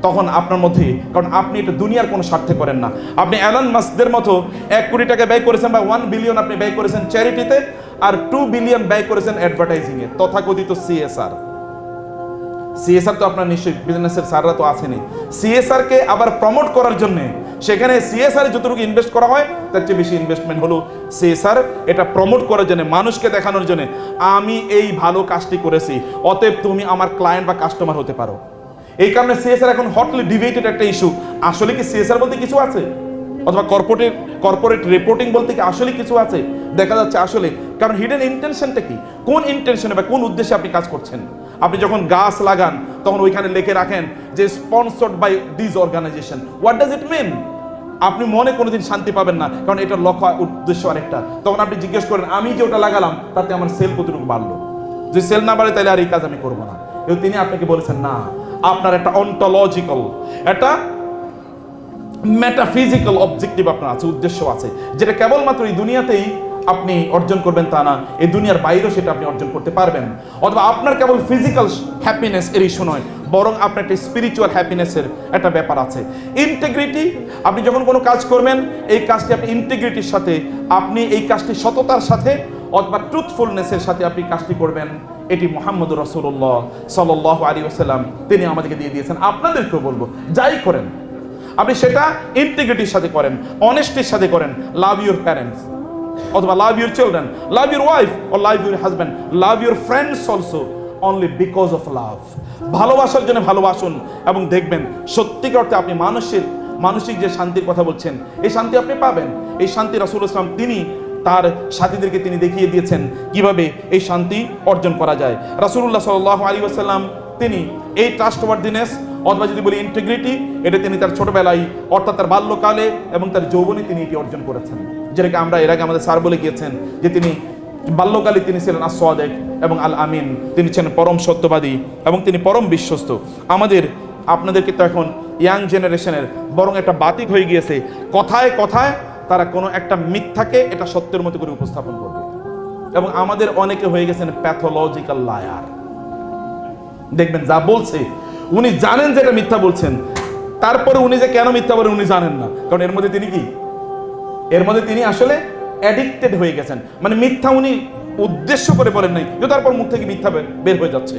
A: তখন আপনার মধ্যে, কারণ আপনি এটা দুনিয়ার কোনো স্বার্থে করেন না। আপনি অ্যালন মাস্কদের মতো 1 কোটি টাকা ব্যয় করেছেন বা 1 বিলিয়ন আপনি ব্যয় করেছেন চ্যারিটিতে, আর 2 বিলিয়ন ব্যয় করেছেন অ্যাডভার্টাইজিংয়ে, তথাকথিত সিএসআর। সিএসআর তো আপনার নিশ্চয়ই বিজনেসের স্যাররা তো আসেনি। সিএসআর কে আবার প্রমোট করার জন্য সেখানে সিএসআর যতটুকু ইনভেস্ট করা হয় তার চেয়ে বেশি ইনভেস্টমেন্ট হলো সিএসআর এটা প্রমোট করার জন্য, মানুষকে দেখানোর জন্য আমি এই ভালো কাজটি করেছি, অতএব তুমি আমার ক্লায়েন্ট বা কাস্টমার হতে পারো। এই কারণে সিএসআর এখন হটলি ডিবেটেড একটা ইস্যু। আসলে কি সিএসআর বলতে কিছু আছে, অথবা কর্পোরেট রিপোর্টিং বলতে কি আসলে কিছু আছে? দেখা যাচ্ছে আসলে, কারণ হিডেন ইন্টেনশনটা কি, কোন ইন্টেনশনে বা কোন উদ্দেশ্যে আপনি কাজ করছেন। আপনি যখন গাছ লাগান তখন ওইখানে লিখে রাখেন যে sponsored by this organization. What does it mean? আপনি মনে কোনোদিন শান্তি পাবেন না, কারণ এটার লক্ষ্য উদ্দেশ্য আরেকটা। তখন আপনি জিজ্ঞেস করেন আমি যে ওটা লাগালাম তাতে আমার সেল কতটুকু বাড়লো, যদি সেল না বাড়ে তাহলে আর এই কাজ আমি করবো না। কিন্তু তিনি আপনাকে বলেছেন না, আপনার একটা অন্টোলজিক্যাল, একটা মেটাফিজিক্যাল অবজেক্টিভ আপনার আছে, উদ্দেশ্য আছে, যেটা কেবলমাত্র এই দুনিয়াতেই আপনি অর্জন করবেন তা না, এই দুনিয়ার বাইরেও সেটা আপনি অর্জন করতে পারবেন। অথবা আপনার কেবল ফিজিক্যাল হ্যাপিনেস এর ইস্যু নয়, বরং আপনার একটা স্পিরিচুয়াল হ্যাপিনেসের একটা ব্যাপার আছে। ইন্টিগ্রিটি, আপনি যখন কোনো কাজ করবেন এই কাজটি আপনি ইন্টিগ্রিটির সাথে, আপনি এই কাজটি সততার সাথে অথবা ট্রুথফুলনেসের সাথে আপনি কাজটি করবেন। এটি মুহাম্মদ রাসূলুল্লাহ সাল্লাল্লাহু আলাইহি ওয়াসাল্লাম তিনি আমাদেরকে দিয়ে দিয়েছেন। আপনাদেরকেও বলবো যাই করেন আপনি সেটা ইন্টিগ্রিটির সাথে করেন, অনেস্টির সাথে করেন। লাভ ইউর প্যারেন্টস অথবা love your children, love your wife or love your husband, love your friends also only because of love. ভালোবাসার জন্য ভালোবাসুন এবং দেখবেন সত্যিকার অর্থে আপনি মানসিক যে শান্তির কথা বলছেন এই শান্তি আপনি পাবেন। এই শান্তি রাসূলুল্লাহ সাল্লাল্লাহু আলাইহি ওয়াসাল্লাম তিনি তার সাথীদেরকে তিনি দেখিয়ে দিয়েছেন কিভাবে এই শান্তি অর্জন করা যায়। রাসূলুল্লাহ সাল্লাল্লাহু আলাইহি ওয়াসাল্লাম তিনি এই ট্রাস্টওয়ার্দিনেস অথবা যদি বলি ইন্টিগ্রিটি, এটা তিনি তার ছোটবেলায় অর্থাৎ তার বাল্যকালে এবং তার যৌবনে তিনি এটি অর্জন করেছেন। যেটাকে আমরা এর আগে আমাদের স্যার বলে গিয়েছেন যে তিনি বাল্যকালে তিনি ছিলেন আস-সাদিক এবং আল আমিন, তিনি ছিলেন পরম সত্যবাদী এবং তিনি পরম বিশ্বস্ত। আপনাদেরকে তো এখন ইয়াং জেনারেশনের বরং একটা বাতিক হয়ে গিয়েছে, কথায় কথায় তারা কোনো একটা মিথ্যাকে এটা সত্যের মতো করে উপস্থাপন করবে। এবং আমাদের অনেকে হয়ে গেছেন প্যাথোলজিক্যাল লায়ার। দেখবেন যা বলছে উনি জানেন যে এটা মিথ্যা বলছেন, তারপরে উনি যে কেন মিথ্যা বলেন উনি জানেন না, কারণ এর মধ্যে তিনি কি, এর মধ্যে তিনি আসলে অ্যাডিক্টেড হয়ে গেছেন। মানে মিথ্যা উনি উদ্দেশ্য করে বলেন নাই, কিন্তু তারপর মুখ থেকে মিথ্যা বের হয়ে যাচ্ছে।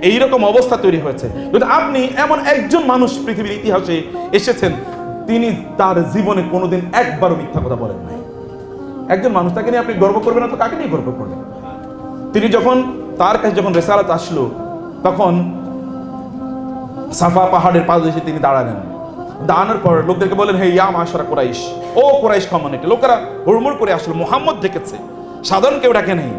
A: এইরকম অবস্থা তৈরি হয়েছে। কিন্তু আপনি এমন একজন মানুষ পৃথিবীর ইতিহাসে এসেছেন তিনি তার জীবনে কোনোদিন একবারও মিথ্যা কথা বলেন নাই। একজন মানুষ, তাকে নিয়ে আপনি গর্ব করবেন না তো কাকে নিয়ে গর্ব করবেন? তিনি যখন তার কাছে যখন রিসালাত আসলো তখন সাফা পাহাড়ের পাদদেশে তিনি দাঁড়ালেন। দাঁড়ানোর পর লোকদেরকে বলেন হে ইয়া মাশারা কুরাইশ, ও কুরাইশ কমিউনিটি। লোকেরা হুড়মুড় করে আসলো, মুহাম্মদ ডেকেছে। সাধারণ কেউ ডাকে নেই,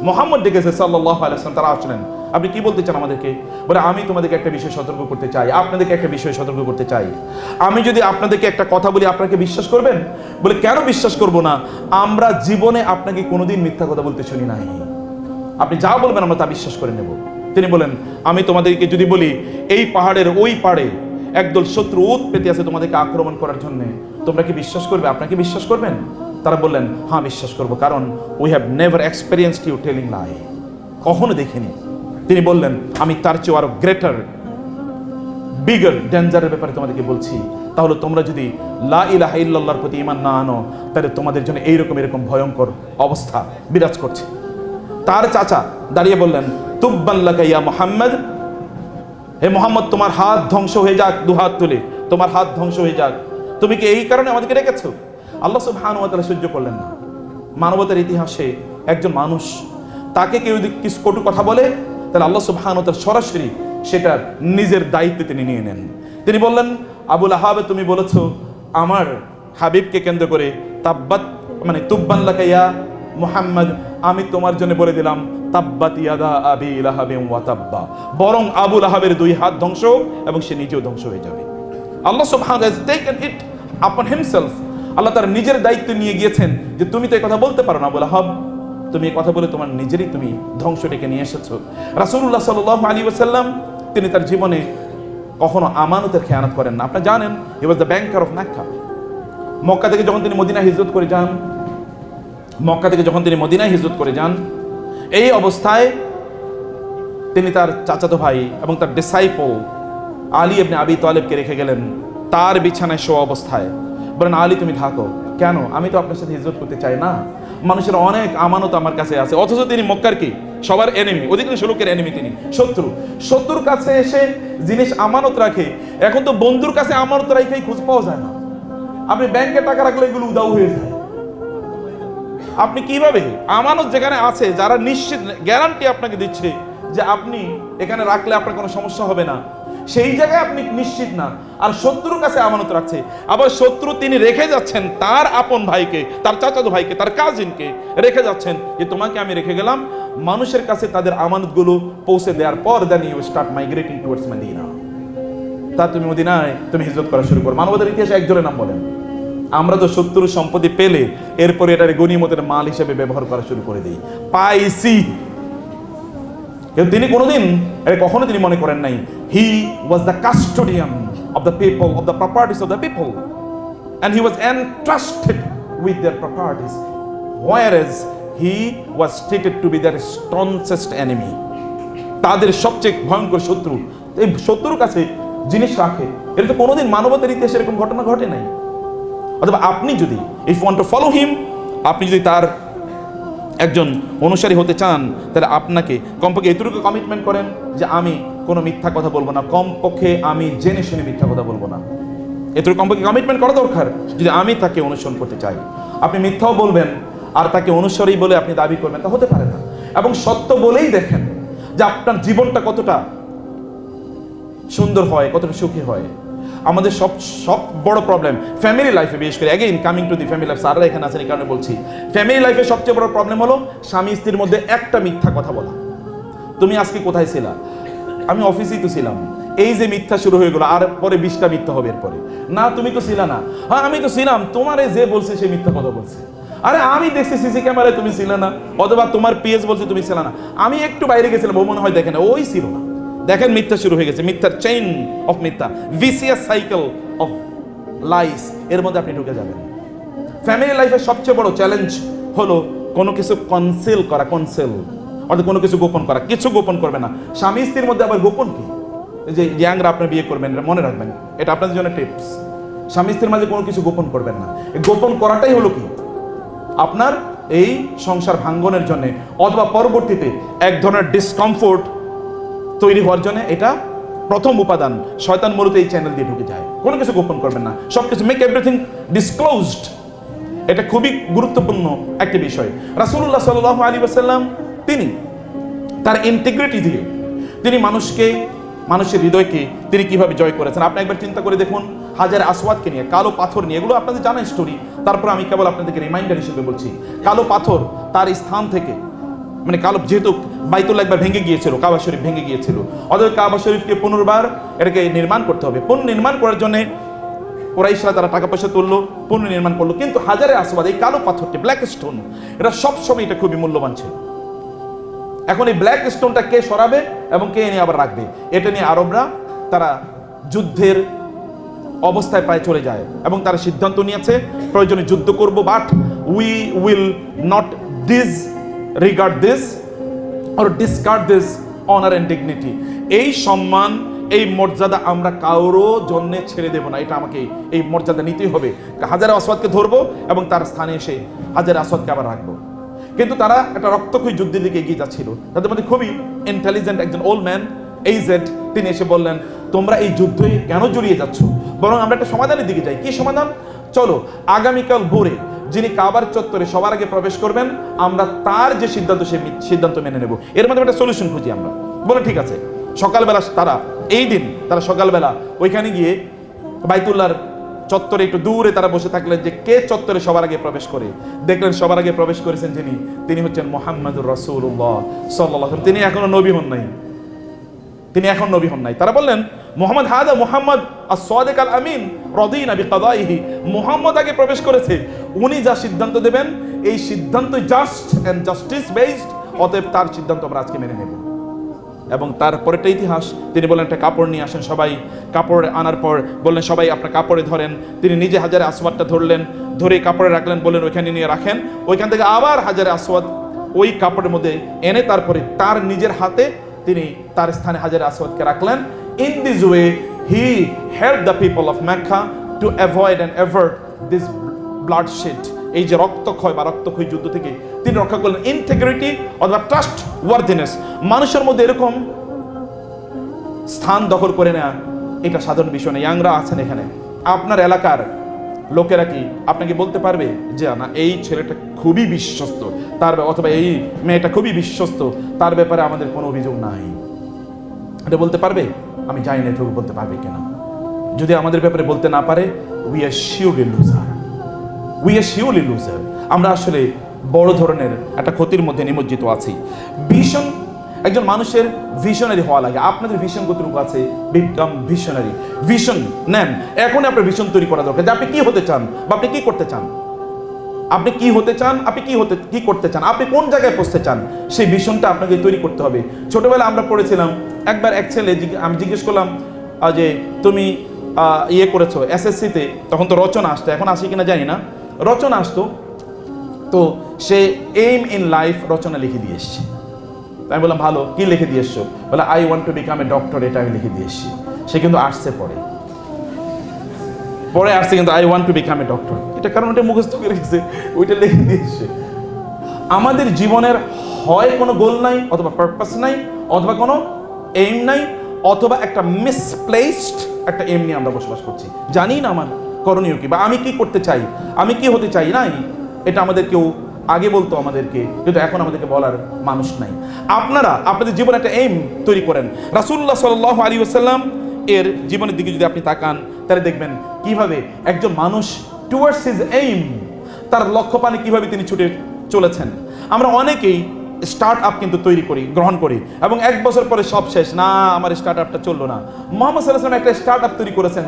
A: মোহাম্মদ ডেকেছে সাল্লাল্লাহু আলাইহি ওয়াসাল্লাম। তারা আসলেন, আপনি কি বলতে চান আমাদেরকে? বলে, আমি তোমাদেরকে একটা বিষয় সতর্ক করতে চাই, আপনাদেরকে একটা বিষয় সতর্ক করতে চাই। আমি যদি আপনাদেরকে একটা কথা বলি, আপনাকে বিশ্বাস করবেন? বলে, কেন বিশ্বাস করব না? আমরা জীবনে আপনাকে কোনোদিন মিথ্যা কথা বলতে শুনি নাই, আপনি যা বলবেন আমরা তা বিশ্বাস করে নেব। তিনি বলেন, আমি তোমাদেরকে যদি বলি এই পাহাড়ের ওই পাড়ে একদল শত্রু উট পেতে আছে তোমাদেরকে আক্রমণ করার জন্য, তোমরা কি বিশ্বাস করবে? আপনাকে বিশ্বাস করবেন? তারা বললেন, হ্যাঁ বিশ্বাস করব, কারণ we have never experienced you telling lie, কখনো দেখিনি। তিনি বললেন, আমি তার চেয়ে আরো গ্রেটার বিগার ডেঞ্জারের ব্যাপারে তোমাদেরকে বলছি, তাহলে তোমরা যদি লা ইলাহা ইল্লাল্লাহর প্রতি ঈমান না আনো, তাহলে তোমাদের জন্য এরকম ভয়ঙ্কর অবস্থা বিরাজ করছে। তার চাচা দাঁড়িয়ে বললেন, তুব্বান লাকা ইয়া মুহাম্মদ, হে মুহাম্মদ তোমার হাত ধ্বংস হয়ে যাক, দুহাত তুলে তোমার হাত ধ্বংস হয়ে যাক, তুমি কি এই কারণে আমাদেরকে রেখেছো? আল্লাহ সুবহানাহু ওয়া তাআলা সহ্য করলেন না। মানবতার ইতিহাসে একজন মানুষ, তাকে কেউ যদি কিছু কটু কথা বলে, তাহলে আল্লাহ সুবহানাহু ওয়া তাআলা সরাসরি সেটার নিজের দায়িত্ব তিনি নিয়ে নেন। তিনি বললেন, আবু লাহাব তুমি বলেছো আমার হাবিবকে কেন্দ্র করে তাব্বাত মানে তুব্বান লাকা ইয়া মুহাম্মদ, আমি তোমার জন্য বলে দিলাম তাব্বাত ইয়াদা আবি লাহাবিন ওয়া তাব্বা, বরং আবু লাহাবের দুই হাত ধ্বংস এবং সে নিজেও ধ্বংস হয়ে যাবে। আল্লাহ সুবহানাহু ওয়া তাআলা has taken it upon himself, আল্লাহ তার নিজের দায়িত্ব নিয়ে গিয়েছেন যে তুমি তো এই কথা বলতে পারো না আবু লাহাব, তুমি এই কথা বলে তোমার নিজেরই তুমি ধ্বংস ডেকে নিয়ে এসেছো। রাসূলুল্লাহ সাল্লাল্লাহু আলাইহি ওয়াসাল্লাম তিনি তার জীবনে কখনো আমানতের খেয়ানত করেন না। আপনারা জানেন, he was the banker of Mecca. Mecca থেকে যখন তিনি মদিনায় হিজরত করে যান, এই অবস্থায় তিনি তার চাচাতো ভাই এবং তার ডিসাইপল আলী ইবনে আবি তালেবকে রেখে গেলেন তার বিছানায় শোয়া অবস্থায়। বলেন, আলী তুমি থাকো। কেন? আমি তো আপনার সাথে হিজরত করতে চাই না, মানুষের অনেক আমানত আমার কাছে আছে। অথচ তিনি মক্কার কি সবার এনিমি, অধিকাংশ লোকের এনিমি, তিনি শত্রুর কাছে এসে জিনিস আমানত রাখে। এখন তো বন্ধুর কাছে আমানত রাখেই খোঁজ পাওয়া যায় না। আপনি ব্যাংকে টাকা রাখলে এগুলো উদাও হয়ে যায়। আপনি কিভাবে আমানত যেখানে আছে, যারা নিশ্চিত গ্যারান্টি আপনাকে দিচ্ছে যে আপনি এখানে রাখলে আপনার কোনো সমস্যা হবে না, সেই জায়গায় আপনি নিশ্চিত না, আর শত্রুর কাছে আমানত রাখছে। আবার শত্রু তিনি রেখে যাচ্ছেন তার আপন ভাইকে, তার চাচাতো ভাইকে, তার কাজিনকে রেখে যাচ্ছেন যে তোমাকে আমি রেখে গেলাম, মানুষের কাছে তাদের আমানতগুলো পৌঁছে দেওয়ার পর then you start migrating towards Medina. তা তুমি মদিনায় তুমি হিজরত করা শুরু করো। মানবতার ইতিহাসে একজনের নাম বলেন। আমরা তো শত্রুর সম্পত্তি পেলে এরপরে এটার গনিমতের মাল হিসেবে ব্যবহার করা শুরু করে দিই, পাইছি। কিন্তু তিনি কোনোদিন এটা কখনো তিনি মনে করেন নাই he was the custodian of the people, of the properties of the people, and he was entrusted with their properties, whereas he was stated to be their staunchest enemy. তাদের সবচেয়ে ভয়ঙ্কর শত্রু, এই শত্রুর কাছে জিনিস রাখে, এটা তো কোনোদিন মানবতার ইতিহাসে এরকম ঘটনা ঘটে নাই। অথবা আপনি যদি if want to follow him, আপনি যদি তার একজন অনুসারী হতে চান, তাহলে আপনাকে কমপক্ষে এতটুকু কমিটমেন্ট করেন যে আমি কোনো মিথ্যা কথা বলবো না, কমপক্ষে আমি জেনে শুনে মিথ্যা কথা বলবো না। এতটুকু কমপক্ষে কমিটমেন্ট করা দরকার যদি আমি তাকে অনুসরণ করতে চাই। আপনি মিথ্যাও বলবেন আর তাকে অনুসারী বলে আপনি দাবি করবেন, তা হতে পারে না। এবং সত্য বলেই দেখেন যে আপনার জীবনটা কতটা সুন্দর হয়, কতটা সুখী হয়। আমাদের সব বড় প্রবলেম ফ্যামিলি লাইফে, বিশেষ করে again coming to the family life, স্যাররা এখানে আছেন এই কারণে বলছি, ফ্যামিলি লাইফে সবচেয়ে বড় প্রবলেম হলো স্বামী স্ত্রীর মধ্যে একটা মিথ্যা কথা বলা। তুমি আজকে কোথায় ছিলা? আমি অফিসেই তো ছিলাম। এই যে মিথ্যা শুরু হয়ে গেল, আর পরে 20টা মিথ্যা হবে এরপরে। না তুমি তো ছিলা না। হ্যাঁ আমি তো ছিলাম, তোমারে যে বলছে সে মিথ্যা কথা বলছে। আরে আমি দেখছি সিসি ক্যামেরায় তুমি ছিলে না, অথবা তোমার পিএস বলছে তুমি ছিলে না, আমি একটু বাইরে গেছিলাম, ও মনে হয় দেখেন ওই ছিল না। দেখেন মিথ্যা শুরু হয়ে গেছে, মিথ্যার চেইন অফ মিথ্যা, ভিসিয়াস সাইকেল অফ লাইস, এর মধ্যে আপনি ঢুকে যাবেন। ফ্যামিলি লাইফের সবচেয়ে বড় চ্যালেঞ্জ হলো কোনো কিছু কনসেল করা, অর্থাৎ কোনো কিছু গোপন করা। কিছু গোপন করবে না। স্বামী স্ত্রীর মধ্যে আবার গোপন কি? যে ইয়াংরা আপনি বিয়ে করবেন, এটা মনে রাখবেন, এটা আপনাদের জন্য টিপস। স্বামী স্ত্রীর মাঝে কোনো কিছু গোপন করবেন না। এই গোপন করাটাই হলো কি আপনার এই সংসার ভাঙ্গনের জন্য, অথবা পরবর্তীতে এক ধরনের ডিসকমফোর্ট তৈরি হওয়ার জন্য এটা প্রথম উপাদান। শয়তান মূলত এই চ্যানেল দিয়ে ঢুকে যায়। কোনো কিছু গোপন করবেন না, সবকিছু মেক এভরিথিং ডিসক্লোজড। এটা খুবই গুরুত্বপূর্ণ একটি বিষয়। রাসূলুল্লাহ সাল্লাল্লাহু আলাইহি ওয়াসাল্লাম তিনি তার ইন্টিগ্রিটি দিয়ে তিনি মানুষের হৃদয়কে তিনি কিভাবে জয় করেছেন। আপনি একবার চিন্তা করে দেখুন, হাজারে আসওয়াদকে নিয়ে, কালো পাথর নিয়ে, এগুলো আপনাদের জানা স্টোরি। তারপর আমি কেবল আপনাদেরকে রিমাইন্ডার হিসেবে বলছি, কালো পাথর তার স্থান থেকে, মানে কালো, যেহেতু বাইতুল্লাহ একবার ভেঙে গিয়েছিল, কাবা শরীফ ভেঙে গিয়েছিল, অতএব কাবা শরীফকে পুনর্বার এটাকে নির্মাণ করতে হবে। পুনর্নির্মাণ করার জন্য কুরাইশরা তারা টাকা পয়সা তুললো, পুনর্নির্মাণ করলো। কিন্তু হাজারে আসওয়াদ, এই কালো পাথরটি, ব্ল্যাক স্টোন, এটা সবসময় এটা খুবই মূল্যবান ছিল। এখন এই ব্ল্যাক স্টোনটা কে সরাবে এবং কে এনে আবার রাখবে, এটা নিয়ে আরবরা তারা যুদ্ধের অবস্থায় প্রায় চলে যায় এবং তারা সিদ্ধান্ত নিয়েছে প্রয়োজনে যুদ্ধ করব, but we will not disregard this or discard this honor and dignity। এই সম্মান, এই মর্যাদা আমরা কারো জন্য ছেড়ে দেব না, এটা আমাকে এই মর্যাদা নিতেই হবে। হাজারে আসওয়াদকে ধরবো এবং তার স্থানে এসে হাজারে আসওয়াদকে আবার রাখবো। কিন্তু তারা একটা রক্তক্ষয়ী যুদ্ধের দিকে এগিয়ে যাচ্ছিল। তাদের মধ্যে খুবই ইন্টেলিজেন্ট একজন ওল্ড ম্যান, এইজেড, তিনি এসে বললেন, তোমরা এই যুদ্ধে কেন জড়িয়ে যাচ্ছ, বরং আমরা একটা সমাধানের দিকে যাই। কি সমাধান? চলো আগামীকাল ভোরে যিনি কাবার চত্বরে সবার আগে প্রবেশ করবেন, আমরা তার যে সিদ্ধান্ত, সেই সিদ্ধান্ত মেনে নেব। এর মধ্যে একটা সলিউশন খুঁজি আমরা। বলে ঠিক আছে। সকালবেলা তারা, এই দিন তারা সকালবেলা ওইখানে গিয়ে বাইতুল্লাহর চত্বরে একটু দূরে তারা বসে থাকলেন যে কে চত্বরে সবার আগে প্রবেশ করে। দেখলেন সবার আগে প্রবেশ করেছেন যিনি, তিনি হচ্ছেন মুহাম্মদুর রাসূলুল্লাহ সাল্লাল্লাহু আলাইহি ওয়াসাল্লাম। তিনি এখনো নবী হন নাই, তিনি এখন নবী হন নাই। তারা বললেন, মুহাম্মদ হাদা মুহাম্মদ আস-সাদিক আল আমিন রাদিনা বিকাদাইহি, মুহাম্মদ আগে প্রবেশ করেছে, উনি যা সিদ্ধান্ত দেবেন এই সিদ্ধান্ত জাস্ট এন্ড জাস্টিস বেসড, অতএব তার সিদ্ধান্ত আমরা আজকে মেনে নেব। এবং তারপরেটা ইতিহাস। তিনি বললেন একটা কাপড় নিয়ে আসেন, সবাই কাপড় আনার পর বললেন সবাই আপনার কাপড়ে ধরেন। তিনি নিজে হাজারে আসওয়াদটা ধরলেন, ধরে কাপড়ে রাখলেন, বললেন ওইখানে নিয়ে রাখেন। ওইখান থেকে আবার হাজারে আসওয়াদ ওই কাপড়ের মধ্যে এনে তারপরে তার নিজের হাতে তিনি তার স্থানে হাজারে আসওয়াদকে রাখলেন। In this way he help the people of Mecca to avoid and avert this bloodshed, এই যে রক্তক্ষয় বা রক্তক্ষয়ী যুদ্ধ থেকে তিনি রক্ষা করলেন। ইন্টিগ্রিটি অথবা ট্রাস্ট ওয়ার্দিনেস, মানুষের মধ্যে এরকম স্থান দখল করে নেওয়া এটা সাধারণ বিষয় না। ইয়াংরা আছেন এখানে, আপনার এলাকার লোকেরা কি আপনাকে বলতে পারবে যে না এই ছেলেটা খুবই বিশ্বস্ত, তার অথবা এই মেয়েটা খুবই বিশ্বস্ত, তার ব্যাপারে আমাদের কোনো অভিযোগ নাই, এটা বলতে পারবে? আমি জানি না এটুকু বলতে পারবে কিনা। যদি আমাদের ব্যাপারে বলতে না পারে, we are surely loser, we are surely loser. আমরা আসলে বড় ধরনের একটা ক্ষতির মধ্যে নিমজ্জিত আছি। ভিশন, একজন মানুষের ভিশনারি হওয়া লাগে। আপনাদের ভিশন কতটুকু আছে? Become visionary. ভিশন নেন, এখন আপনার ভিশন তৈরি করা দরকার যে আপনি কি হতে চান বা আপনি কি করতে চান। আপনি কি হতে চান, আপনি কি করতে চান, আপনি কোন জায়গায় পৌঁছতে চান, সেই ভিশনটা আপনাকে তৈরি করতে হবে। ছোটবেলায় আমরা পড়েছিলাম, একবার এক ছেলে, আমি জিজ্ঞেস করলাম যে তুমি ইয়ে করেছো এসএসসিতে, তখন তো রচনা আসতো, এখন আসে কিনা জানি না, রচনা আসতো, তো সে এইম ইন লাইফ রচনা লিখে দিয়ে এসছে। আমি বললাম ভালো, কি লিখে দিয়ে এসছো? বলে I want to become a doctor, এটা আমি লিখে দিয়ে এসছি। সে কিন্তু আসছে পরে আসছে কিন্তু I want to become a doctor, এটা কারণ ওটা মুখস্থ করে গেছে, ওইটা লিখে দিয়ে এসছে। আমাদের জীবনের হয় কোনো গোল নাই, অথবা পারপাস নাই, অথবা কোনো এইম নাই, অথবা একটা মিসপ্লেসড একটা এইম নিয়ে আমরা বসবাস করছি। জানি না আমার করণীয় কি, বা আমি কি করতে চাই, আমি কি হতে চাই নাই, এটা আমাদের কেউ আগে বলতো আমাদেরকে, কিন্তু এখন আমাদেরকে বলার মানুষ নাই। আপনারা আপনাদের জীবনে একটা এইম তৈরি করেন। রাসূলুল্লাহ সাল্লাল্লাহু আলাইহি ওয়াসাল্লাম এর জীবনের দিকে যদি আপনি তাকান, তাহলে দেখবেন কিভাবে একজন মানুষ টুয়ার্ডস হিজ এইম, তার লক্ষ্য পানে কিভাবে তিনি ছুটে চলেছেন। আমরা অনেকেই স্টার্ট আপ কিন্তু তৈরি করি, গ্রহণ করি, এবং এক বছর পরে সব শেষ, না আমার স্টার্ট আপটা চললো না। মুহাম্মদ সাল্লাল্লাহু আলাইহি ওয়াসাল্লাম একটা স্টার্ট আপ তৈরি করেছেন।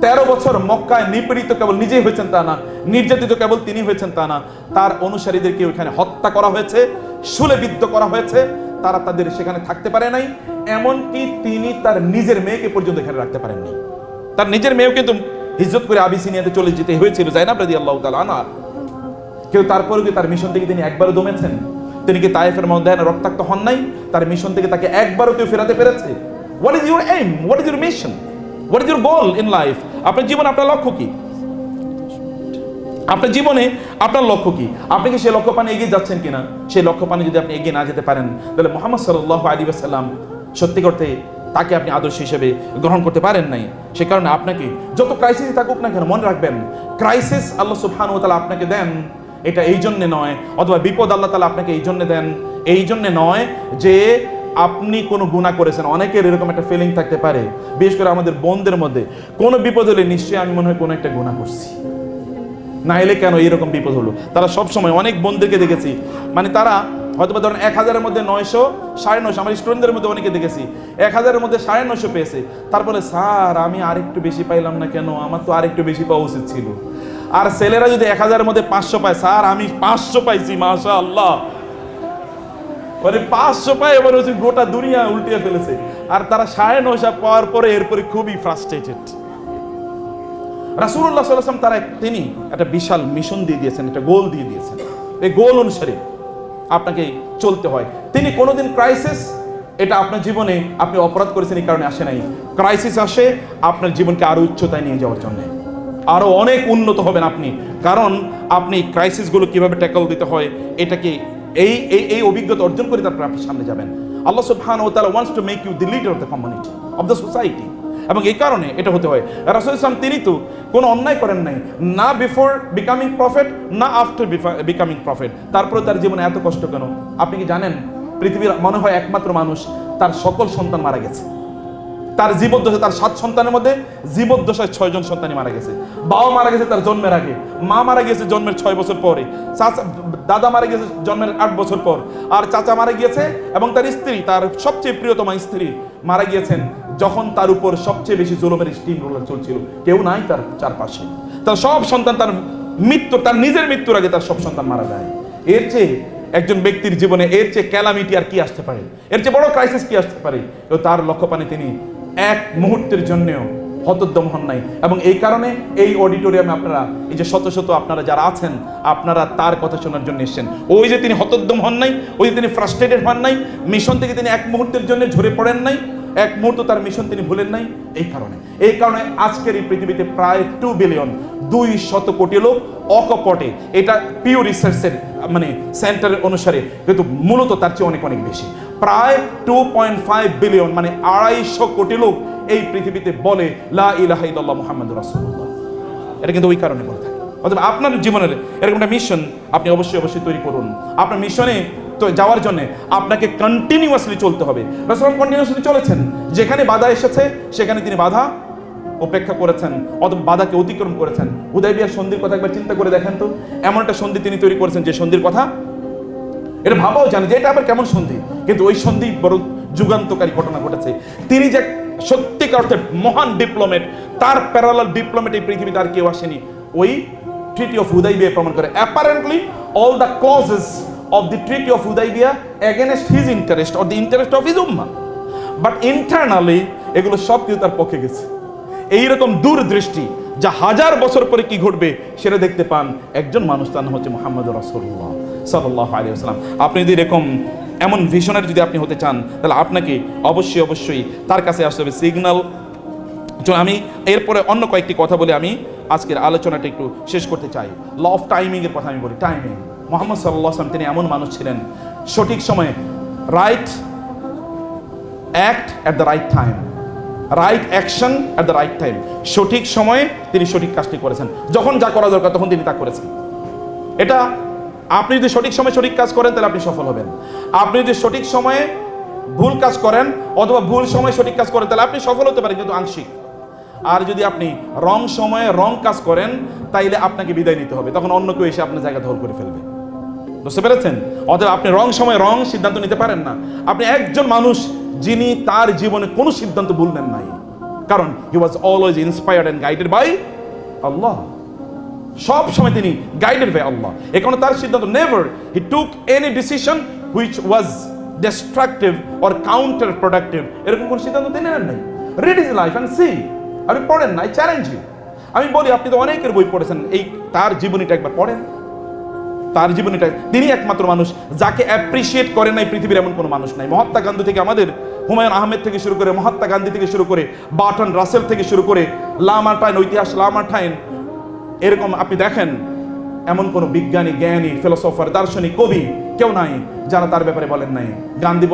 A: 13 বছর মক্কায় নিপীড়িত কেবল নিজেই হয়েছেন তা না, নির্যাতিত কেবল তিনি হয়েছেন তা না, তার অনুসারীদেরকে ওইখানে হত্যা করা হয়েছে, শূলেবিদ্ধ করা হয়েছে, তারা তাদের সেখানে থাকতে পারে নাই। এমনকি তিনি তার নিজের মেয়েকে পর্যন্ত এখানে রাখতে পারেননি। তার নিজের মেয়েও কিন্তু হিজরত করে আবিসিনিয়াতে চলে যেতে হয়েছিল, যায়নাব রাদিয়াল্লাহু তাআলা আনহা। কিন্তু তারপরেও কি তার মিশন থেকে তিনি একবারও দমেছেন? তিনি কি তায়েফের ময়দানে রক্তাক্ত হন নাই? তার মিশন থেকে তাকে একবারও কেউ ফেরাতে পেরেছে? What is your aim, what is your mission, what is your goal in life? আপনার জীবনে আপনার লক্ষ্য কি? আপনার জীবনে আপনার লক্ষ্য কি? আপনি কি সেই লক্ষ্য পানে এগিয়ে যাচ্ছেন কিনা? সেই লক্ষ্য পানে যদি আপনি এগিয়ে না যেতে পারেন, তাহলে মুহাম্মদ সাল্লাল্লাহু আলাইহি ওয়াসাল্লাম সত্যি করতে তাকে আপনি আদর্শ হিসেবে গ্রহণ করতে পারেন নাই। সে কারণে আপনাকে যত ক্রাইসিস থাকুক না কেন, মনে রাখবেন ক্রাইসিস আল্লাহ সুবহানাহু ওয়া তাআলা আপনাকে দেন এটা এই জন্যে নয়, অথবা বিপদ আল্লাহ তাআলা আপনাকে এই জন্যে দেন এই জন্যে নয় যে আপনি কোনো গুনাহ করেছেন, অনেকের এরকম একটা ফিলিং থাকতে পারে, বিশেষ করে আমাদের বোনদের মধ্যে, কোনো বিপদ হলে নিশ্চয়ই আমি মনে হয় কোনো একটা গুনাহ করছি, না এলে কেন এরকম বিপদ হলো। তারা সব সময়, অনেক বোনদেরকে দেখেছি, মানে তারা হয়তো বা ধরেন 1000-এর মধ্যে 900, 950, আমার স্টুডেন্টদের মধ্যে অনেকে দেখেছি 1000-এর মধ্যে 950 পেয়েছে, তারপরে স্যার আমি আরেকটু বেশি পাইলাম না কেন, আমার তো আরেকটু বেশি পাওয়া উচিত ছিল। আর ছেলেরা যদি 1000-এর মধ্যে 500 পায়, স্যার আমি 500 পাইছি মাশাআল্লাহ, মানে 500 পায়, এবার হচ্ছে গোটা দুনিয়া উল্টিয়ে ফেলেছে। আর তারা 950 পাওয়ার পরে এরপরে খুবই ফ্রাস্ট্রেটেড। রাসূলুল্লাহ সাল্লাল্লাহু আলাইহি ওয়াসাল্লাম তিনি একটা বিশাল মিশন দিয়ে দিয়েছেন, একটা গোল দিয়ে দিয়েছেন। এই গোল অনুসারে আপনাকে চলতে হয়। তিনি কোনোদিন ক্রাইসিস, এটা আপনার জীবনে আপনি অপরাধ করেছেন এই কারণে আসে নাই, ক্রাইসিস আসে আপনার জীবনকে আরো উচ্চতায় নিয়ে যাওয়ার জন্য, আরো অনেক উন্নত হবেন আপনি, কারণ আপনি ক্রাইসিসগুলো কিভাবে ট্যাকল দিতে হয় এটাকে এই এই এই অভিজ্ঞতা অর্জন করে তারপর আপনি সামনে যাবেন। আল্লাহ সুবহানাহু ওয়া তাআলা wants to make you the leader of the community, of the society, এবং এই কারণে এটা হতে হয়। রাসূল সাল্লাল্লাহু আলাইহি ওয়াসাল্লাম তিনি তো কোনো অন্যায় করেন নাই, না বিফোর বিকামিং প্রফেট, না আফটার বিকামিং প্রফেট, তারপরে তার জীবনে এত কষ্ট কেন? আপনি কি জানেন পৃথিবীর মনে হয় একমাত্র মানুষ তার সকল সন্তান মারা গেছে, তার জীবদ্দশায়, তার 7 সন্তানের মধ্যে জীবদ্দশায় 6 জন সন্তানই মারা গেছে। বাবা মারা গেছে তার জন্মের আগে, মা মারা গেছে জন্মের 6 বছর পরে, দাদা মারা গেছে জন্মের 8 বছর পর, আর চাচা মারা গিয়েছে এবং তার স্ত্রী, তার সবচেয়ে প্রিয়তমা স্ত্রী মারা গিয়েছেন যখন তার উপর সবচেয়ে বেশি জুলুমের স্টিম রোলার চলছিল, কেউ নাই তার চারপাশে, তার সব সন্তান তার মৃত্যু, তার নিজের মৃত্যুর আগে তার সব সন্তান মারা যায়। এর চেয়ে একজন ব্যক্তির জীবনে এর চেয়ে ক্যালামিটি আর কি আসতে পারে, এর চেয়ে বড় ক্রাইসিস কি আসতে পারে? তার লক্ষ্যপানে তিনি এক মুহূর্তের জন্যও হতোদ্যম হন নাই। এবং এই কারণে এই অডিটোরিয়ামে আপনারা, এই যে শত শত আপনারা যারা আছেন, আপনারা তার কথা শোনার জন্য এসেছেন। ওই যে তিনি হতোদ্যম হন নাই, ওই যে তিনি ফ্রাস্ট্রেটেড হন নাই, মিশন থেকে তিনি এক মুহূর্তের জন্য ঝরে পড়েন নাই, এক মুহূর্ত তার মিশন তিনি ভুলেন নাই। এই কারণে আজকের এই পৃথিবীতে প্রায় 2 বিলিয়ন 200 কোটি লোক অকপটে, এটা পিওর রিসার্চের মানে সেন্টার অনুসারে, কিন্তু মূলত তার চেয়ে অনেক অনেক বেশি, প্রায় 2.5 বিলিয়ন মানে 250 কোটি লোক এই পৃথিবীতে বলে লা ইলাহা ইল্লাল্লাহ মুহাম্মাদুর রাসূলুল্লাহ। এটা কিন্তু ওই কারণে বলে থাকে। অথবা আপনার জীবনের এরকম একটা মিশন আপনি অবশ্যই তৈরি করুন। আপনার মিশনে তো যাওয়ার জন্য আপনাকে কন্টিনিউয়াসলি চলতে হবে। রাসূল কন্টিনিউয়াসলি চলেছেন, যেখানে বাধা এসেছে সেখানে তিনি বাধা উপেক্ষা করেছেন, অথবা বাধাকে অতিক্রম করেছেন। হুদায়বিয়ার সন্ধির কথা একবার চিন্তা করে দেখেন তো, এমন একটা সন্ধি তিনি তৈরি করেছেন যে সন্ধির কথা এটা ভাবাও জানে যে এটা আবার কেমন সন্ধি, কিন্তু ওই সন্ধি বড় যুগান্তকারী ঘটনা ঘটেছে। তিনি যে সত্যিকার অর্থে মহান ডিপ্লোমেট, তার প্যারালাল ডিপ্লোমেট এই পৃথিবীতে আর কেউ আসেনি। ওই ট্রিটি অফ হুদাইবিয়া প্রমাণ করে। Apparently all the clauses of the treaty of Hudaybiyah against his interest or the interest of his ummah, but internally এগুলো সব কিছু তার পক্ষে গেছে। এইরকম দূরদৃষ্টি যা হাজার বছর পরে কি ঘটবে সেটা দেখতে পান একজন মানুষ, তার নাম হচ্ছে মুহাম্মদুর রাসূলুল্লাহ সাল্লাল্লাহু আলাইহি ওয়াসাল্লাম। আপনি যদি এরকম এমন ভিশনারি যদি আপনি হতে চান, তাহলে আপনাকে অবশ্যই তার কাছে আসতে হবে। সিগন্যাল। আমি এরপরে অন্য কয়েকটি কথা বলে আমি আজকের আলোচনাটা একটু শেষ করতে চাই। ল অফ টাইমিং এর কথা আমি বলি। টাইমিং, মুহাম্মদ সাল্লাল্লাহু আলাইহি ওয়াসাল্লাম তিনি এমন মানুষ ছিলেন, সঠিক সময়ে right act at the right time, right action at the right time. সঠিক সময়ে তিনি সঠিক কাজটি করেছেন, যখন যা করা দরকার তখন তিনি তা করেছেন। এটা আপনি যদি সঠিক সময়ে সঠিক কাজ করেন তাহলে আপনি সফল হবেন। আপনি যদি সঠিক সময়ে ভুল কাজ করেন অথবা ভুল সময়ে সঠিক কাজ করেন তাহলে আপনি সফল হতে পারেন, কিন্তু আংশিক। আর যদি আপনি রং সময়ে রং কাজ করেন তাইলে আপনাকে বিদায় নিতে হবে, তখন অন্য কেউ এসে আপনার জায়গা দখল করে ফেলবে। বুঝতে পেরেছেন? অতএব আপনি রং সময়ে রং সিদ্ধান্ত নিতে পারেন না। আপনি একজন মানুষ যিনি তার জীবনে কোনো সিদ্ধান্ত ভুল নেন নাই, কারণ he was always inspired and guided by Allah. সব সময় তিনি গাইডেড বাই আল্লাহ। এই কারণে তার সিদ্ধান্ত never he took any decision which was destructive or counter productive. এরকম কোনো সিদ্ধান্ত তিনি নেন নাই। Read his life and see. আপনি পড়েন না, আই চ্যালেঞ্জ ইউ। আমি বলি আপনি তো অনেকের বই পড়েছেন, এই তার জীবনীটা একবার পড়েন। তার জীবনীটা, তিনি একমাত্র মানুষ যাকে অ্যাপ্রিসিয়েট করে নাই পৃথিবীর এমন কোনো মানুষ নাই। মহাত্মা গান্ধী থেকে আমাদের হুমায়ুন আহমেদ থেকে শুরু করে, মহাত্মা গান্ধী থেকে শুরু করে, বার্টন রাসেল থেকে শুরু করে, লামার্টাইন, ঐতিহাস লামার্টাইন, এরকম আপনি দেখেন এমন কোনো বিজ্ঞানী, জ্ঞানী, ফিলোসফার, দার্শনিক, কবি কেউ নাই যারা তার ব্যাপারে বলেন নাই। গান্ধী